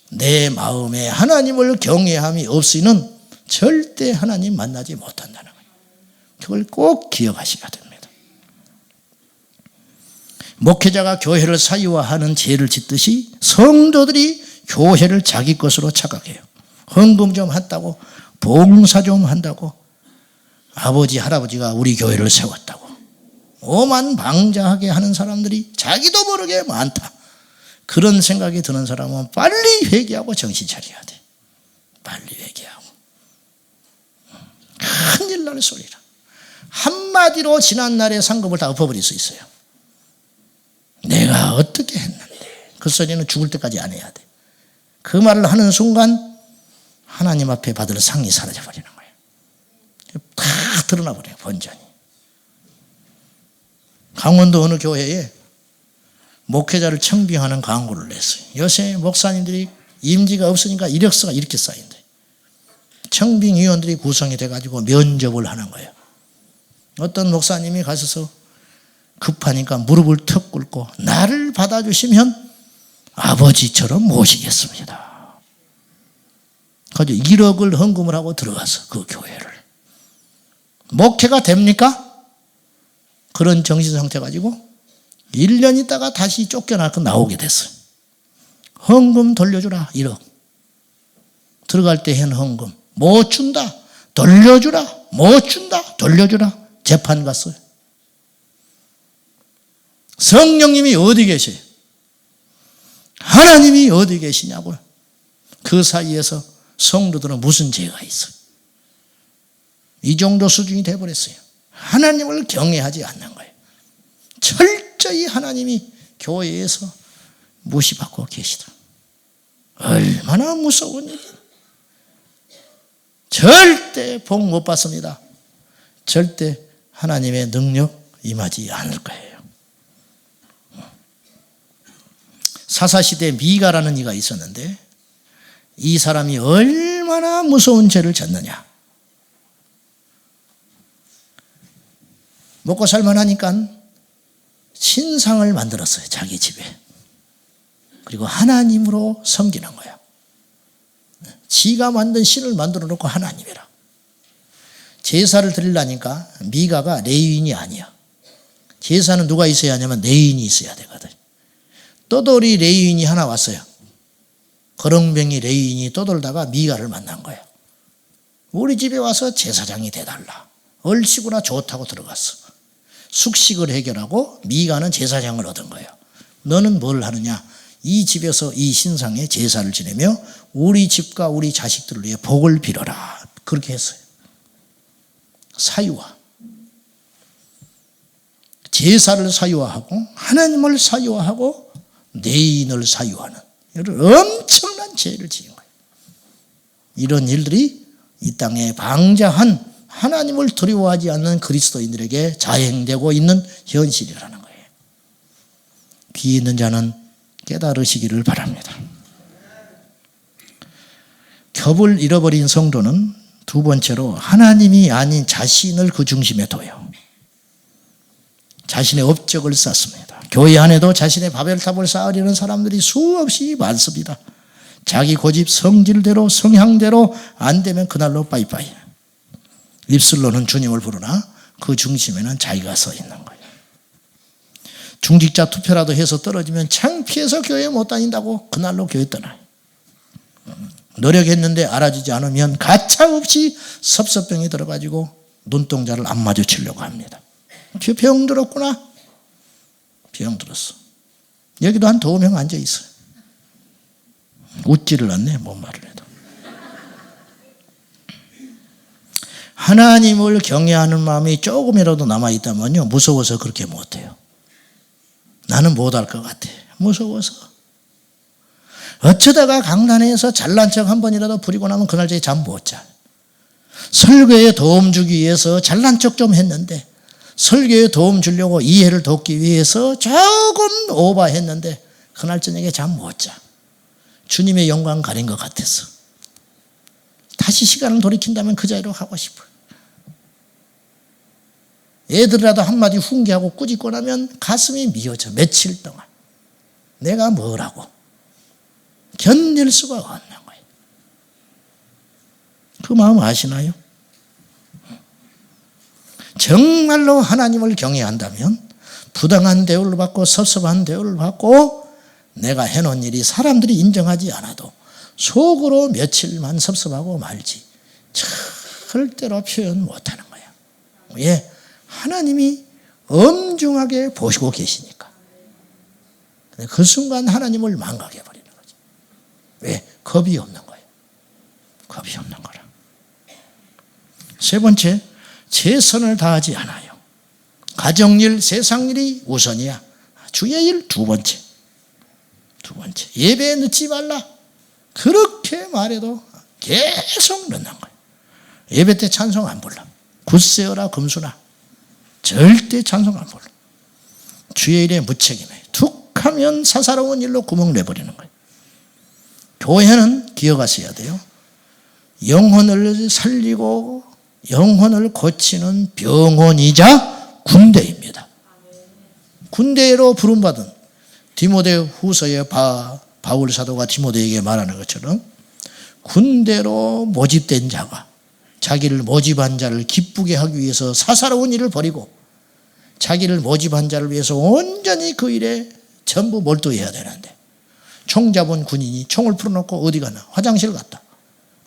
내 마음에 하나님을 경외함이 없이는 절대 하나님 만나지 못한다는 거예요. 그걸 꼭 기억하셔야 됩니다. 목회자가 교회를 사유화하는 죄를 짓듯이 성도들이 교회를 자기 것으로 착각해요. 헌금 좀 한다고, 봉사 좀 한다고, 아버지 할아버지가 우리 교회를 세웠다고 오만방자하게 하는 사람들이 자기도 모르게 많다. 그런 생각이 드는 사람은 빨리 회개하고 정신 차려야 돼. 빨리 회개하고. 큰일 날 소리라. 한마디로 지난날의 상급을 다 엎어버릴 수 있어요. 내가 어떻게 했는데. 그 소리는 죽을 때까지 안 해야 돼. 그 말을 하는 순간 하나님 앞에 받을 상이 사라져버리는 거예요. 다 드러나 버려요, 본전이. 강원도 어느 교회에 목회자를 청빙하는 광고를 냈어요. 요새 목사님들이 임지가 없으니까 이력서가 이렇게 쌓인대. 청빙위원들이 구성이 돼가지고 면접을 하는 거예요. 어떤 목사님이 가셔서 급하니까 무릎을 턱 꿇고 나를 받아주시면 아버지처럼 모시겠습니다. 그래서 1억을 헌금을 하고 들어가서 그 교회를. 목회가 됩니까? 그런 정신 상태 가지고 1년 있다가 다시 쫓겨나고 나오게 됐어요. 헌금 돌려주라 1억. 들어갈 때 한 헌금 못 준다 돌려주라 못 준다 돌려주라. 재판 갔어요. 성령님이 어디 계세요? 하나님이 어디 계시냐고요. 그 사이에서 성도들은 무슨 죄가 있어요? 이 정도 수준이 돼버렸어요. 하나님을 경외하지 않는 거예요. 철저히 하나님이 교회에서 무시받고 계시다. 얼마나 무서운 일이에요. 절대 복 못 받습니다. 절대 하나님의 능력 임하지 않을 거예요. 사사시대 미가라는 이가 있었는데 이 사람이 얼마나 무서운 죄를 졌느냐. 먹고 살만하니까 신상을 만들었어요. 자기 집에. 그리고 하나님으로 섬기는 거예요. 지가 만든 신을 만들어 놓고 하나님이라. 제사를 드리려니까 미가가 레위인이 아니야. 제사는 누가 있어야 하냐면 레위인이 있어야 되거든. 떠돌이 레위인이 하나 왔어요. 거렁뱅이 레위인이 떠돌다가 미가를 만난 거예요. 우리 집에 와서 제사장이 돼달라. 얼씨구나 좋다고 들어갔어. 숙식을 해결하고 미가는 제사장을 얻은 거예요. 너는 뭘 하느냐? 이 집에서 이 신상에 제사를 지내며 우리 집과 우리 자식들을 위해 복을 빌어라. 그렇게 했어요. 사유화. 제사를 사유화하고 하나님을 사유화하고 내인을 사유화하는 이런 엄청난 죄를 지은 거예요. 이런 일들이 이 땅에 방자한 하나님을 두려워하지 않는 그리스도인들에게 자행되고 있는 현실이라는 거예요. 귀 있는 자는 깨달으시기를 바랍니다. 겹을 잃어버린 성도는 두 번째로 하나님이 아닌 자신을 그 중심에 둬요. 자신의 업적을 쌓습니다. 교회 안에도 자신의 바벨탑을 쌓으려는 사람들이 수없이 많습니다. 자기 고집 성질대로 성향대로 안 되면 그날로 빠이빠이. 입술로는 주님을 부르나 그 중심에는 자기가 서 있는 거예요. 중직자 투표라도 해서 떨어지면 창피해서 교회 못 다닌다고 그날로 교회 떠나요. 노력했는데 알아주지 않으면 가차없이 섭섭병이 들어가지고 눈동자를 안 마주치려고 합니다. 병 들었구나. 병 들었어. 여기도 한 2명 앉아 있어요. 웃지를 않네. 뭔 말을 해도. 하나님을 경외하는 마음이 조금이라도 남아있다면요 무서워서 그렇게 못해요. 나는 못할 것 같아. 무서워서. 어쩌다가 강단에서 잘난 척 한 번이라도 부리고 나면 그날 저녁에 잠 못 자. 설교에 도움 주기 위해서 잘난 척 좀 했는데 설교에 도움 주려고 이해를 돕기 위해서 조금 오버했는데 그날 저녁에 잠 못 자. 주님의 영광 가린 것 같았어. 다시 시간을 돌이킨다면 그 자리로 가고 싶어요. 애들이라도 한마디 훈계하고 꾸짖고 나면 가슴이 미어져. 며칠 동안. 내가 뭐라고. 견딜 수가 없는 거예요. 그 마음 아시나요? 정말로 하나님을 경외한다면 부당한 대우를 받고 섭섭한 대우를 받고 내가 해놓은 일이 사람들이 인정하지 않아도 속으로 며칠만 섭섭하고 말지 절대로 표현 못하는 거예요. 왜? 하나님이 엄중하게 보시고 계시니까. 그 순간 하나님을 망각해버리는 거죠. 왜? 겁이 없는 거예요. 겁이 없는 거라. 세 번째, 최선을 다하지 않아요. 가정일, 세상일이 우선이야. 주의 일 두 번째. 예배에 늦지 말라. 그렇게 말해도 계속 늦는 거예요. 예배 때 찬송 안 불러. 굳세어라 금수나. 절대 찬송 안 불러. 주의 일에 무책임해. 툭 하면 사사로운 일로 구멍 내버리는 거예요. 교회는 기억하셔야 돼요. 영혼을 살리고 영혼을 고치는 병원이자 군대입니다. 군대로 부름받은 디모데 후서의 바울 사도가 디모데에게 말하는 것처럼 군대로 모집된 자가 자기를 모집한 자를 기쁘게 하기 위해서 사사로운 일을 버리고 자기를 모집한 자를 위해서 온전히 그 일에 전부 몰두해야 되는데 총 잡은 군인이 총을 풀어놓고 어디 가나? 화장실 갔다.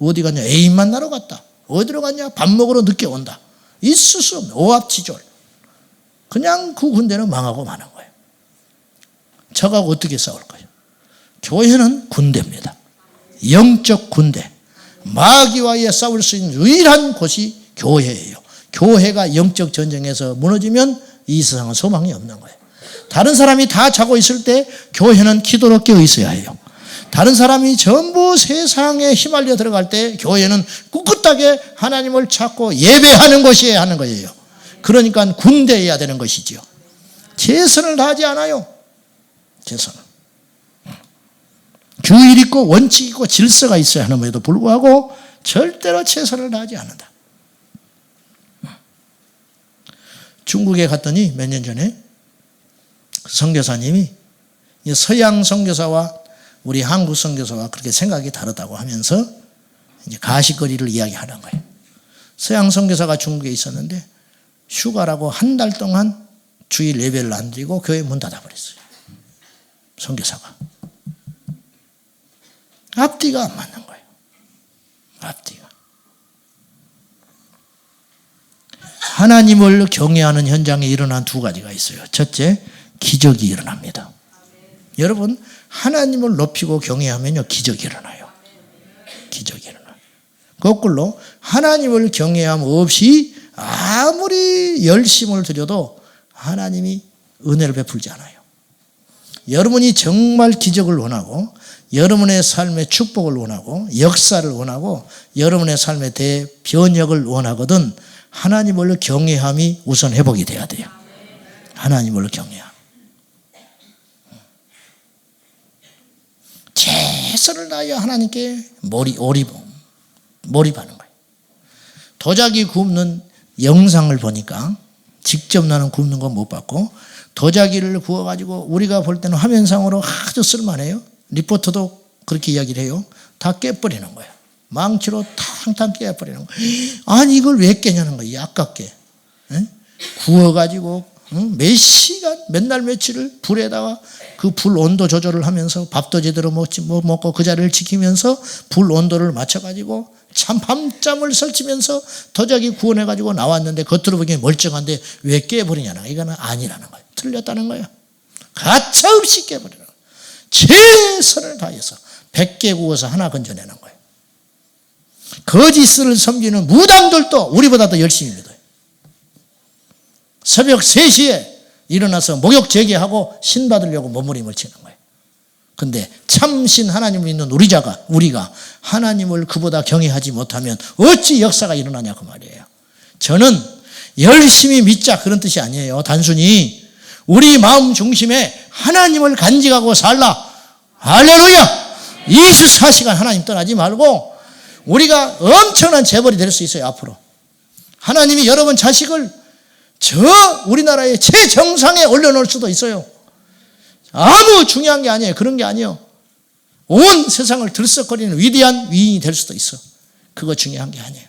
어디 갔냐? 애인 만나러 갔다. 어디로 갔냐? 밥 먹으러 늦게 온다. 있을 수 없는 오합지졸. 그냥 그 군대는 망하고 마는 거예요. 저하고 어떻게 싸울 거예요? 교회는 군대입니다. 영적 군대. 마귀와의 싸울 수 있는 유일한 곳이 교회예요. 교회가 영적 전쟁에서 무너지면 이 세상은 소망이 없는 거예요. 다른 사람이 다 자고 있을 때 교회는 기도로 깨어 있어야 해요. 다른 사람이 전부 세상에 휘말려 들어갈 때 교회는 꿋꿋하게 하나님을 찾고 예배하는 것이어야 하는 거예요. 그러니까 군대여야 되는 것이지요. 최선을 다하지 않아요. 최선을. 규율 있고 원칙 있고 질서가 있어야 하는데도 불구하고 절대로 최선을 다하지 않는다. 중국에 갔더니 몇 년 전에 선교사님이 서양 선교사와 우리 한국 선교사와 그렇게 생각이 다르다고 하면서 이제 가시거리를 이야기하는 거예요. 서양 선교사가 중국에 있었는데 휴가라고 한 달 동안 주일 예배를 안 드리고 교회 문 닫아버렸어요. 선교사가. 앞뒤가 안 맞는 거예요. 앞뒤가. 하나님을 경외하는 현장에 일어난 두 가지가 있어요. 첫째, 기적이 일어납니다. 여러분, 하나님을 높이고 경외하면요, 기적이 일어나요. 기적이 일어나요. 거꾸로 하나님을 경외함 없이 아무리 열심을 들여도 하나님이 은혜를 베풀지 않아요. 여러분이 정말 기적을 원하고 여러분의 삶의 축복을 원하고 역사를 원하고 여러분의 삶의 대변혁을 원하거든 하나님을 경외함이 우선 회복이 돼야 돼요. 하나님을 경외함. 최선을 다하여 하나님께 몰입하는 거예요. 도자기 굽는 영상을 보니까 직접 나는 굽는 건 못 봤고 도자기를 구워가지고 우리가 볼 때는 화면상으로 아주 쓸만해요. 리포터도 그렇게 이야기를 해요. 다 깨버리는 거예요. 망치로 탕탕 깨버리는 거예요. 아니 이걸 왜 깨냐는 거예요. 아깝게. 구워가지고 몇 시간 맨날 며칠을 불에다가 그 불 온도 조절을 하면서 밥도 제대로 먹고 그 자리를 지키면서 불 온도를 맞춰가지고 참 밤잠을 설치면서 도자기 구워내가지고 나왔는데 겉으로 보기엔 멀쩡한데 왜 깨버리냐는 거예요. 이거는 아니라는 거예요. 틀렸다는 거예요. 가차없이 깨버리는 거예요. 최선을 다해서 100개 구워서 하나 건져내는 거예요. 거짓을 섬기는 무당들도 우리보다 더 열심히 믿어요. 새벽 3시에 일어나서 목욕 재개하고 신 받으려고 몸부림을 치는 거예요. 근데 참신 하나님을 믿는 우리가 하나님을 그보다 경외하지 못하면 어찌 역사가 일어나냐 그 말이에요. 저는 열심히 믿자 그런 뜻이 아니에요. 단순히 우리 마음 중심에 하나님을 간직하고 살라. 할렐루야. 24시간 하나님 떠나지 말고 우리가 엄청난 재벌이 될 수 있어요. 앞으로 하나님이 여러분 자식을 저 우리나라의 최정상에 올려놓을 수도 있어요. 아무 중요한 게 아니에요. 그런 게 아니에요. 온 세상을 들썩거리는 위대한 위인이 될 수도 있어. 그거 중요한 게 아니에요.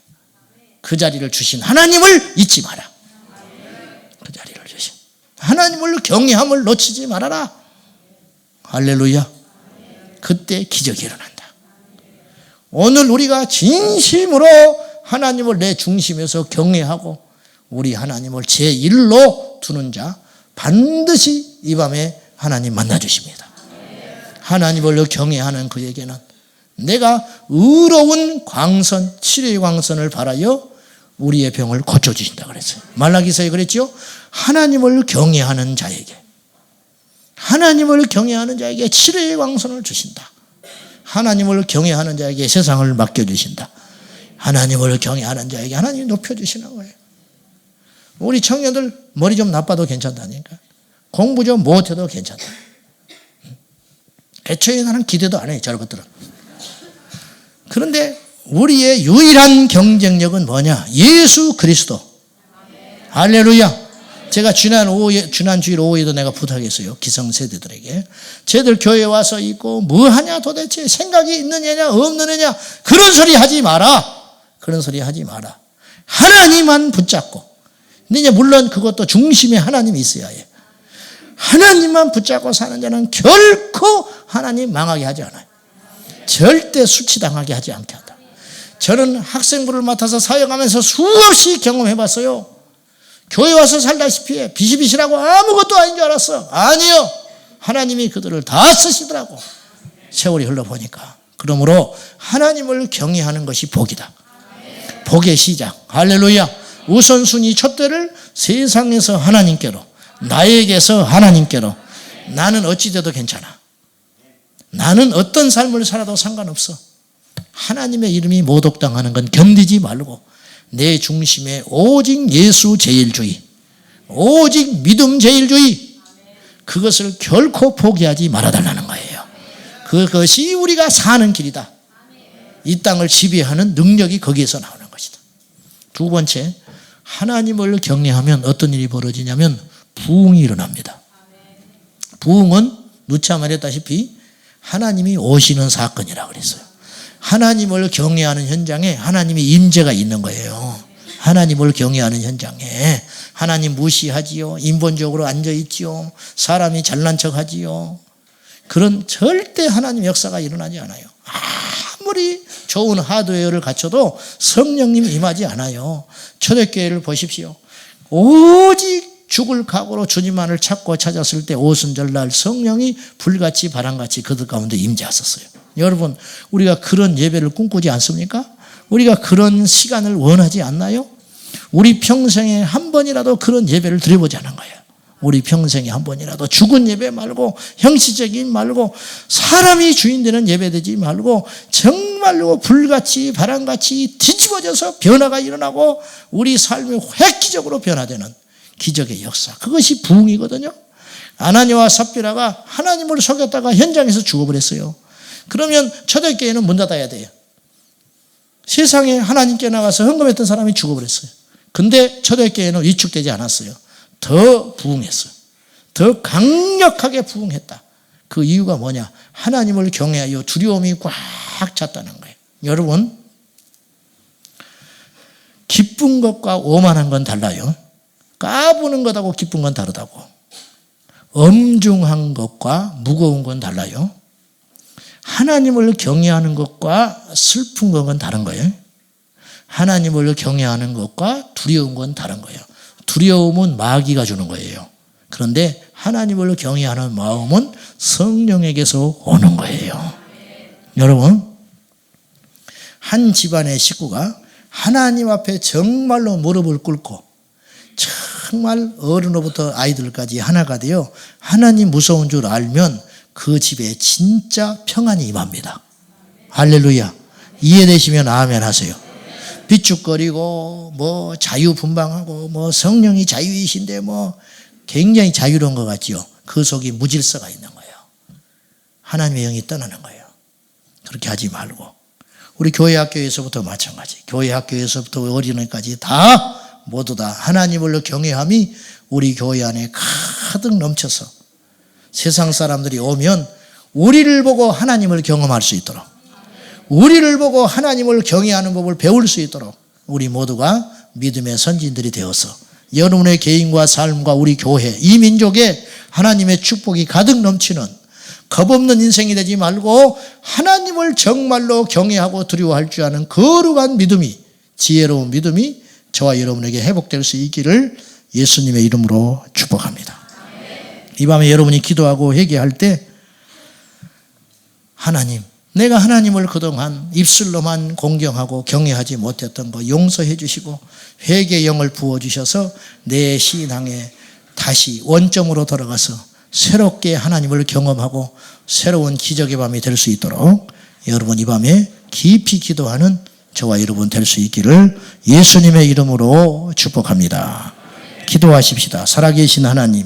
그 자리를 주신 하나님을 잊지 마라. 그 자리를 주신 하나님을 경외함을 놓치지 말아라. 할렐루야. 그때 기적이 일어난다. 오늘 우리가 진심으로 하나님을 내 중심에서 경외하고 우리 하나님을 제1로 두는 자 반드시 이 밤에 하나님 만나주십니다. 하나님을 경외하는 그에게는 내가 의로운 광선, 치료의 광선을 바라여 우리의 병을 고쳐주신다 그랬어요. 말라기서에 그랬죠. 하나님을 경외하는 자에게 하나님을 경외하는 자에게 치료의 왕선을 주신다. 하나님을 경외하는 자에게 세상을 맡겨주신다. 하나님을 경외하는 자에게 하나님이 높여주시는 거예요. 우리 청년들 머리 좀 나빠도 괜찮다니까. 공부 좀 못해도 괜찮다. 애초에 나는 기대도 안 해요, 저런 것들은. 그런데 우리의 유일한 경쟁력은 뭐냐? 예수 그리스도. 할렐루야. 제가 지난 주일 오후에도 내가 부탁했어요. 기성세대들에게. 쟤들 교회 와서 있고 뭐하냐 도대체, 생각이 있는 애냐 없는 애냐, 그런 소리 하지 마라. 그런 소리 하지 마라. 하나님만 붙잡고. 근데 이제 물론 그것도 중심에 하나님이 있어야 해요. 하나님만 붙잡고 사는 자는 결코 하나님 망하게 하지 않아요. 절대 수치당하게 하지 않게 한다. 저는 학생부를 맡아서 사역하면서 수없이 경험해봤어요. 교회 와서 살다시피 비실비실하고 아무것도 아닌 줄 알았어. 아니요. 하나님이 그들을 다 쓰시더라고. 세월이 흘러보니까. 그러므로 하나님을 경외하는 것이 복이다. 복의 시작. 할렐루야. 우선순위 촛대를 세상에서 하나님께로, 나에게서 하나님께로. 나는 어찌 돼도 괜찮아. 나는 어떤 삶을 살아도 상관없어. 하나님의 이름이 모독당하는 건 견디지 말고 내 중심에 오직 예수 제일주의, 오직 믿음 제일주의, 그것을 결코 포기하지 말아달라는 거예요. 그것이 우리가 사는 길이다. 이 땅을 지배하는 능력이 거기에서 나오는 것이다. 두 번째, 하나님을 경외하면 어떤 일이 벌어지냐면 부흥이 일어납니다. 부흥은 누차 말했다시피 하나님이 오시는 사건이라고 그랬어요. 하나님을 경외하는 현장에 하나님의 임재가 있는 거예요. 하나님을 경외하는 현장에 하나님 무시하지요. 인본적으로 앉아있지요. 사람이 잘난 척하지요. 그런 절대 하나님 역사가 일어나지 않아요. 아무리 좋은 하드웨어를 갖춰도 성령님 임하지 않아요. 초대교회를 보십시오. 오직 죽을 각오로 주님만을 찾고 찾았을 때 오순절날 성령이 불같이 바람같이 그들 가운데 임재하셨어요. 여러분, 우리가 그런 예배를 꿈꾸지 않습니까? 우리가 그런 시간을 원하지 않나요? 우리 평생에 한 번이라도 그런 예배를 드려보자는 거예요. 우리 평생에 한 번이라도 죽은 예배 말고, 형식적인 말고, 사람이 주인 되는 예배 되지 말고 정말로 불같이 바람같이 뒤집어져서 변화가 일어나고 우리 삶이 획기적으로 변화되는 기적의 역사, 그것이 부흥이거든요. 아나니와 삽비라가 하나님을 속였다가 현장에서 죽어버렸어요. 그러면 초대교회는 문 닫아야 돼요. 세상에 하나님께 나가서 헌금했던 사람이 죽어버렸어요. 근데 초대교회는 위축되지 않았어요. 더 부흥했어요. 더 강력하게 부흥했다. 그 이유가 뭐냐? 하나님을 경외하여 두려움이 꽉 찼다는 거예요. 여러분, 기쁜 것과 오만한 건 달라요. 까부는 것하고 기쁜 건 다르다고. 엄중한 것과 무거운 건 달라요. 하나님을 경외하는 것과 슬픈 건 다른 거예요. 하나님을 경외하는 것과 두려운 건 다른 거예요. 두려움은 마귀가 주는 거예요. 그런데 하나님을 경외하는 마음은 성령에게서 오는 거예요. 여러분, 한 집안의 식구가 하나님 앞에 정말로 무릎을 꿇고 정말 어른으로부터 아이들까지 하나가 되어 하나님 무서운 줄 알면 그 집에 진짜 평안이 임합니다. 할렐루야. 이해되시면 아멘 하세요. 비축거리고 뭐 자유분방하고 뭐 성령이 자유이신데 뭐 굉장히 자유로운 것 같지요. 그 속에 무질서가 있는 거예요. 하나님의 영이 떠나는 거예요. 그렇게 하지 말고 우리 교회 학교에서부터 마찬가지. 교회 학교에서부터 어린이까지 다 모두 다 하나님을 경외함이 우리 교회 안에 가득 넘쳐서 세상 사람들이 오면 우리를 보고 하나님을 경험할 수 있도록, 우리를 보고 하나님을 경외하는 법을 배울 수 있도록 우리 모두가 믿음의 선진들이 되어서 여러분의 개인과 삶과 우리 교회, 이 민족에 하나님의 축복이 가득 넘치는 겁없는 인생이 되지 말고 하나님을 정말로 경외하고 두려워할 줄 아는 거룩한 믿음이, 지혜로운 믿음이 저와 여러분에게 회복될 수 있기를 예수님의 이름으로 축복합니다. 이 밤에 여러분이 기도하고 회개할 때 하나님, 내가 하나님을 그동안 입술로만 공경하고 경외하지 못했던 거 용서해 주시고 회개의 영을 부어주셔서 내 신앙에 다시 원점으로 돌아가서 새롭게 하나님을 경험하고 새로운 기적의 밤이 될 수 있도록 여러분 이 밤에 깊이 기도하는 저와 여러분 될 수 있기를 예수님의 이름으로 축복합니다. 기도하십시다. 살아계신 하나님,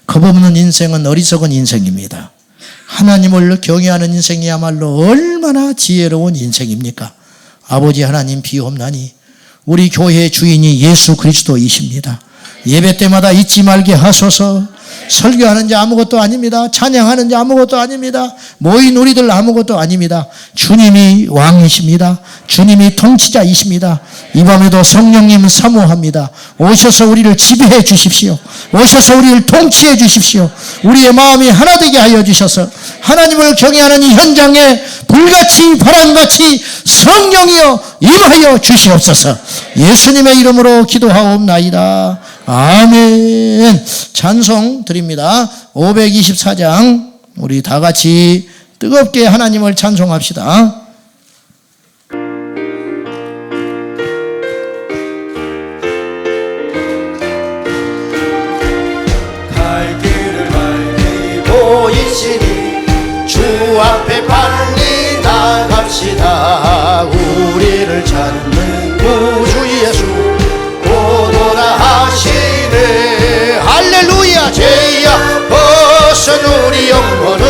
겁없는 인생은 어리석은 인생입니다. 하나님을 경외하는 인생이야말로 얼마나 지혜로운 인생입니까? 아버지 하나님 비옵나니 우리 교회의 주인이 예수 그리스도이십니다. 예배 때마다 잊지 말게 하소서. 설교하는 자 아무것도 아닙니다. 찬양하는 자 아무것도 아닙니다. 모인 우리들 아무것도 아닙니다. 주님이 왕이십니다. 주님이 통치자이십니다. 이 밤에도 성령님 사모합니다. 오셔서 우리를 지배해 주십시오. 오셔서 우리를 통치해 주십시오. 우리의 마음이 하나 되게 하여 주셔서 하나님을 경외하는 이 현장에 불같이 바람같이 성령이여 임하여 주시옵소서. 예수님의 이름으로 기도하옵나이다. 아멘. 찬송 드립니다. 524장 우리 다 같이 뜨겁게 하나님을 찬송합시다. 갈 길을 빨리 보이시니 주 앞에 빨리 나갑시다. 우리를 찾는 구주 예수 오노라 하시네. 할렐루야. 죄야 벗은 우리 영혼은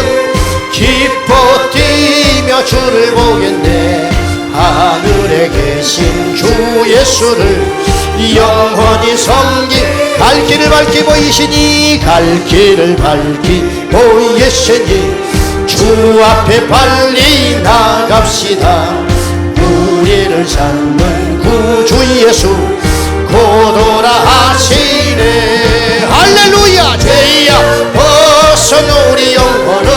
기뻐 뛰며 주를 보겠네. 하늘에 계신 주 예수를 영원히 섬기 갈 길을 밝히 보이시니 갈 길을 밝히 보이시니 주 앞에 빨리 나갑시다. 우리를 찾는 구주 예수 고도라 하시네. 할렐루야. 죄야 벗은 우리 영혼은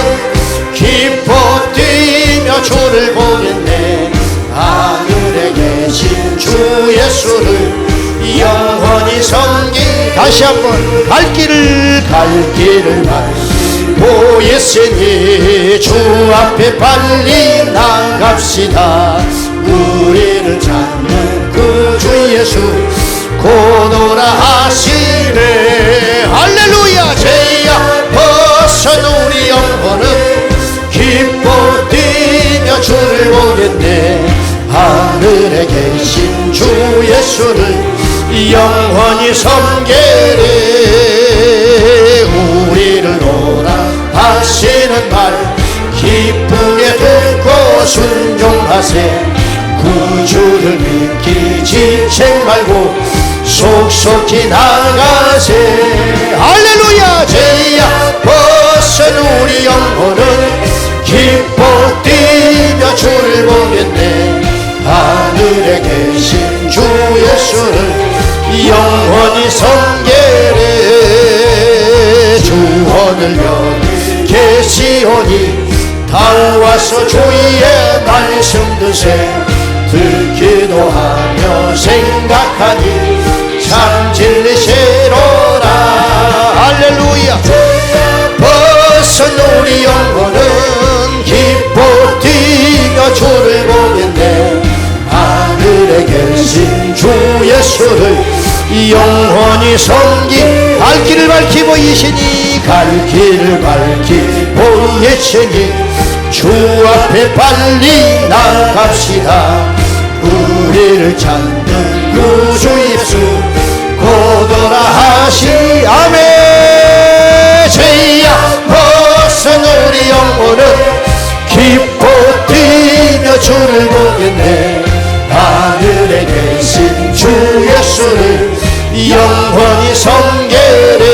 기뻐 뛰며 주를 보겠네. 하늘에 계신 주 예수를 영원히 섬기 다시 한번 갈 길을 보이시니 주 앞에 빨리 나갑시다. 우리를 찾는 그 주 예수 고노라 하시네. 할렐루야. 죄야 벗은 우리 영혼은 기뻐 뛰며 주를 보겠네. 하늘에 계신 주 예수를 영원히 섬기리. 우리를 오라 하시는 말 기쁘게 듣고 순종하세. 구주를 믿기 지체 말고 속속히 나가세. 할렐루야. 죄야 벗은 우리 영혼은 기뻐 뛰며 주를 보겠네. 하늘에 계신 주 예수를 영원히 섬기리. 주 오늘 여기 계시오니 다 와서 주의 말씀 드세. 듣기도 하며 생각하니 참 진리시로라. 할렐루야. 벗은 우리 영혼은 기뻐 뛰며 주를 보겠네. 하늘에 계신 주 예수를 영원히 섬기 갈 길을 밝히 보이시니 갈 길을 밝히 보이시니 주 앞에 빨리 나갑시다. 우리를 찾는 구주 예수 고도라 하시. 아멘. 죄야 벗은 우리 영혼은 기뻐 뛰며 주를 보겠네. 하늘에 계신 주 예수를 영원히 섬기리.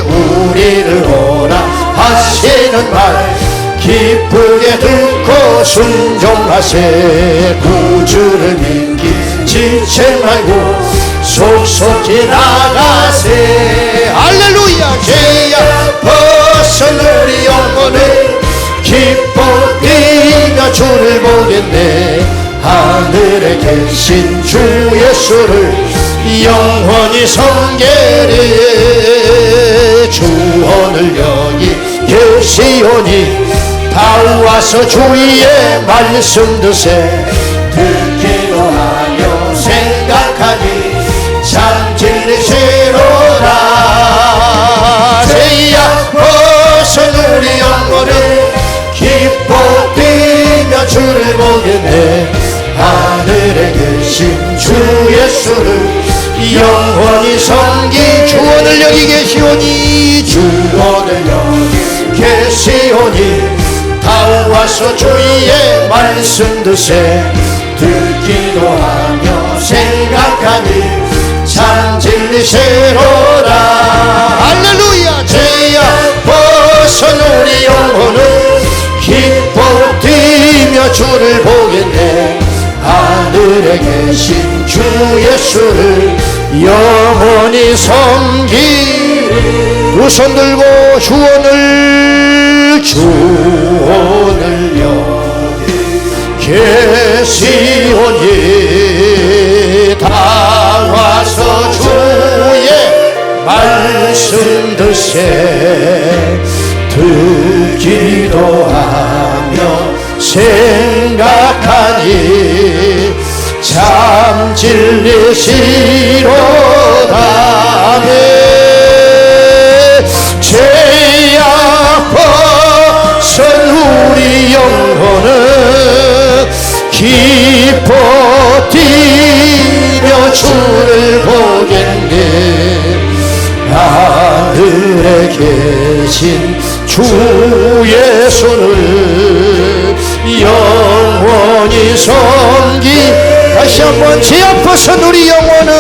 우리를 오라 하시는 말 기쁘게 듣고 순종하세. 구주를 믿기 지체 말고 속속히 나가세. 할렐루야. 죄야 벗은 우리 영혼을 기뻐 뛰며 주를 보겠네. 하늘에 계신 주 예수를 영원히 섬기리. 주 오늘 여기 계시오니 다 와서 주의 말씀 드세. 듣기도 하며 생각하니 참 진리시로라. 계신 주 예수를 영원히 섬기 주원을 여기 계시오니 주원을 여기 계시오니 다 와서 주의 말씀 듣기도 하며 생각하니 참 진리시로라. 할렐루야. 죄악 벗은 우리 영혼은 기뻐 뛰며 주를 보겠네. 하늘에 계신 주 예수를 영원히 섬기리. 두 손 들고 주원을 여기 계시오니 다 와서 주의 말씀 듣기도 하며 생각하니 참 진리시로다. 죄악 벗은 우리 영혼은 기뻐 뛰며 주를 보겠네. 하늘에 계신 주 예수를 영원히 섬기. 다시 한번 죄악 벗은 우리 영혼은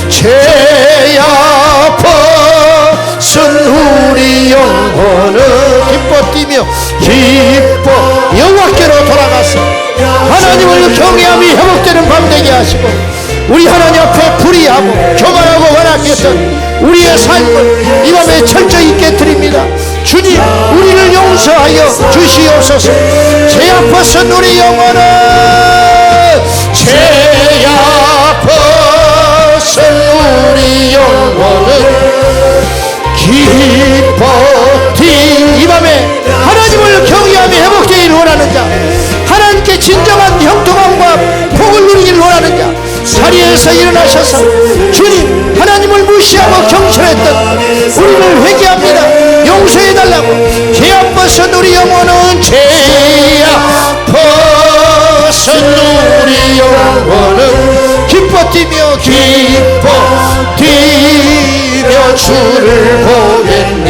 죄악 벗은 우리 영혼은 기뻐 여호와께로 돌아가서 하나님을 경외함이 회복되는 밤 되게 하시고 우리 하나님 앞에 불의하고 교만하고 완악했던 우리의 삶을 이 밤에 철저히 깨뜨립니다. 주님, 우리를 용서하여 주시옵소서. 죄악 벗은 우리 영혼은 죄악 벗은 우리 영혼은 기뻐 이 밤에 하나님을 경외함이 회복되기를 원하는 자, 하나님께 진정한 형통함과 복을 누리기를 원하는 자, 자리에서 일어나셔서 주님, 하나님을 무시하고 경솔했던 우리를 회개합니다. 용서해달라고. 죄악 벗은 우리 영혼은 죄악 벗은 우리 영혼은 기뻐 뛰며 주를 보겠네.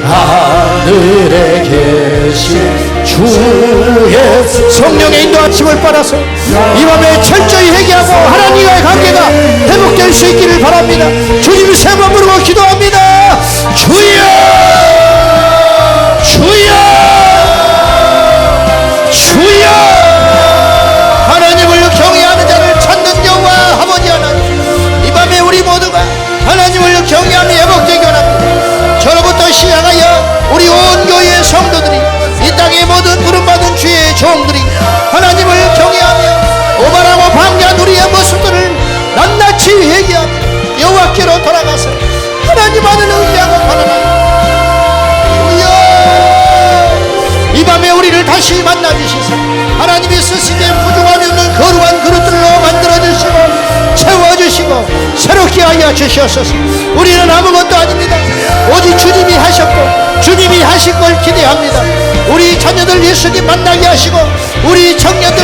하늘에 계신 주의 성령의 인도하심을 받아서 이 밤에 철저히 회개하고 하나님과의 관계가 회복될 수 있기를 바랍니다. 주님 세 번 부르고 기도합니다. 주여, 주여, 주여. 하나님을 경외하는 자를 찾는 여호와 아버지 하나님, 이 밤에 우리 모두가 하나님을 경외함이 회복되기 원합니다. 저로부터 시작하여 우리 온 교회의 성도들이, 이 땅의 모든 부름받은 주의 종들이 하나님을 경외하며 오만하고 방해한 우리의 모습들을 낱낱이 회개하며 여호와께로 돌아가서 하나님 안을 의지하고 바라나이다. 주여, 이 밤에 우리를 다시 만나주시사 하나님이 쓰시기에 부족함이 없는 거룩한 그릇들로 만들어주시고 채워주시고 새롭게 하여 주시옵소서. 우리는 아무것도 아닙니다. 오직 주님이 하셨고 주님이 하신 걸 기대합니다. 우리 자녀들 예수님 만나게 하시고 우리 청년들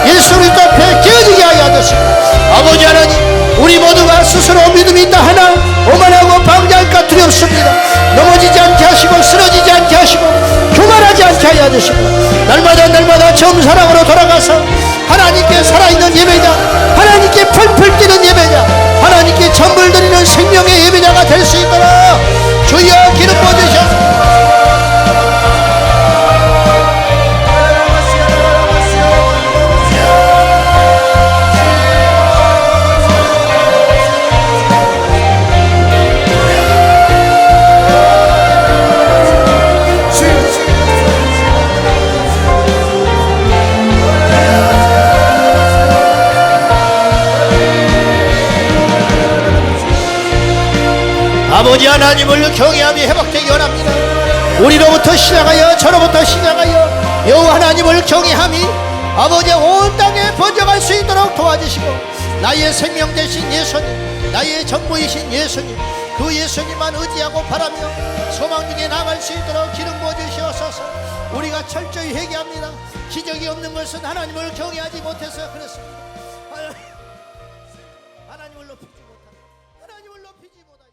예수 그리스도 앞에 깨어지게 하여 주시고 아버지 하나님, 우리 모두가 스스로 믿음이 있다 하나 오만하고 방자할까 두렵습니다. 넘어지지 않게 하시고 쓰러지지 않게 하시고 교만하지 않게 하여 주시고 날마다 처음 사랑으로 돌아가서 하나님께 살아있는 예배자, 하나님께 펄펄 뛰는 예배자, 하나님께 전불 드리는 생명의 예배자가 될 수 있도록 주여 기름 부어주셔서 아버지 하나님을 경외함이 회복되기 원합니다. 우리로부터 시작하여 저로부터 시작하여 여호와 하나님을 경외함이 아버지 온 땅에 번져갈 수 있도록 도와주시고 나의 생명 되신 예수님, 나의 전부이신 예수님, 그 예수님만 의지하고 바라며 소망 중에 나갈 수 있도록 기름 부어주시옵소서. 우리가 철저히 회개합니다. 기적이 없는 것은 하나님을 경외하지 못해서 그렇습니다. 하나님을 높이지 못하고 하나님을 높이지 못하죠.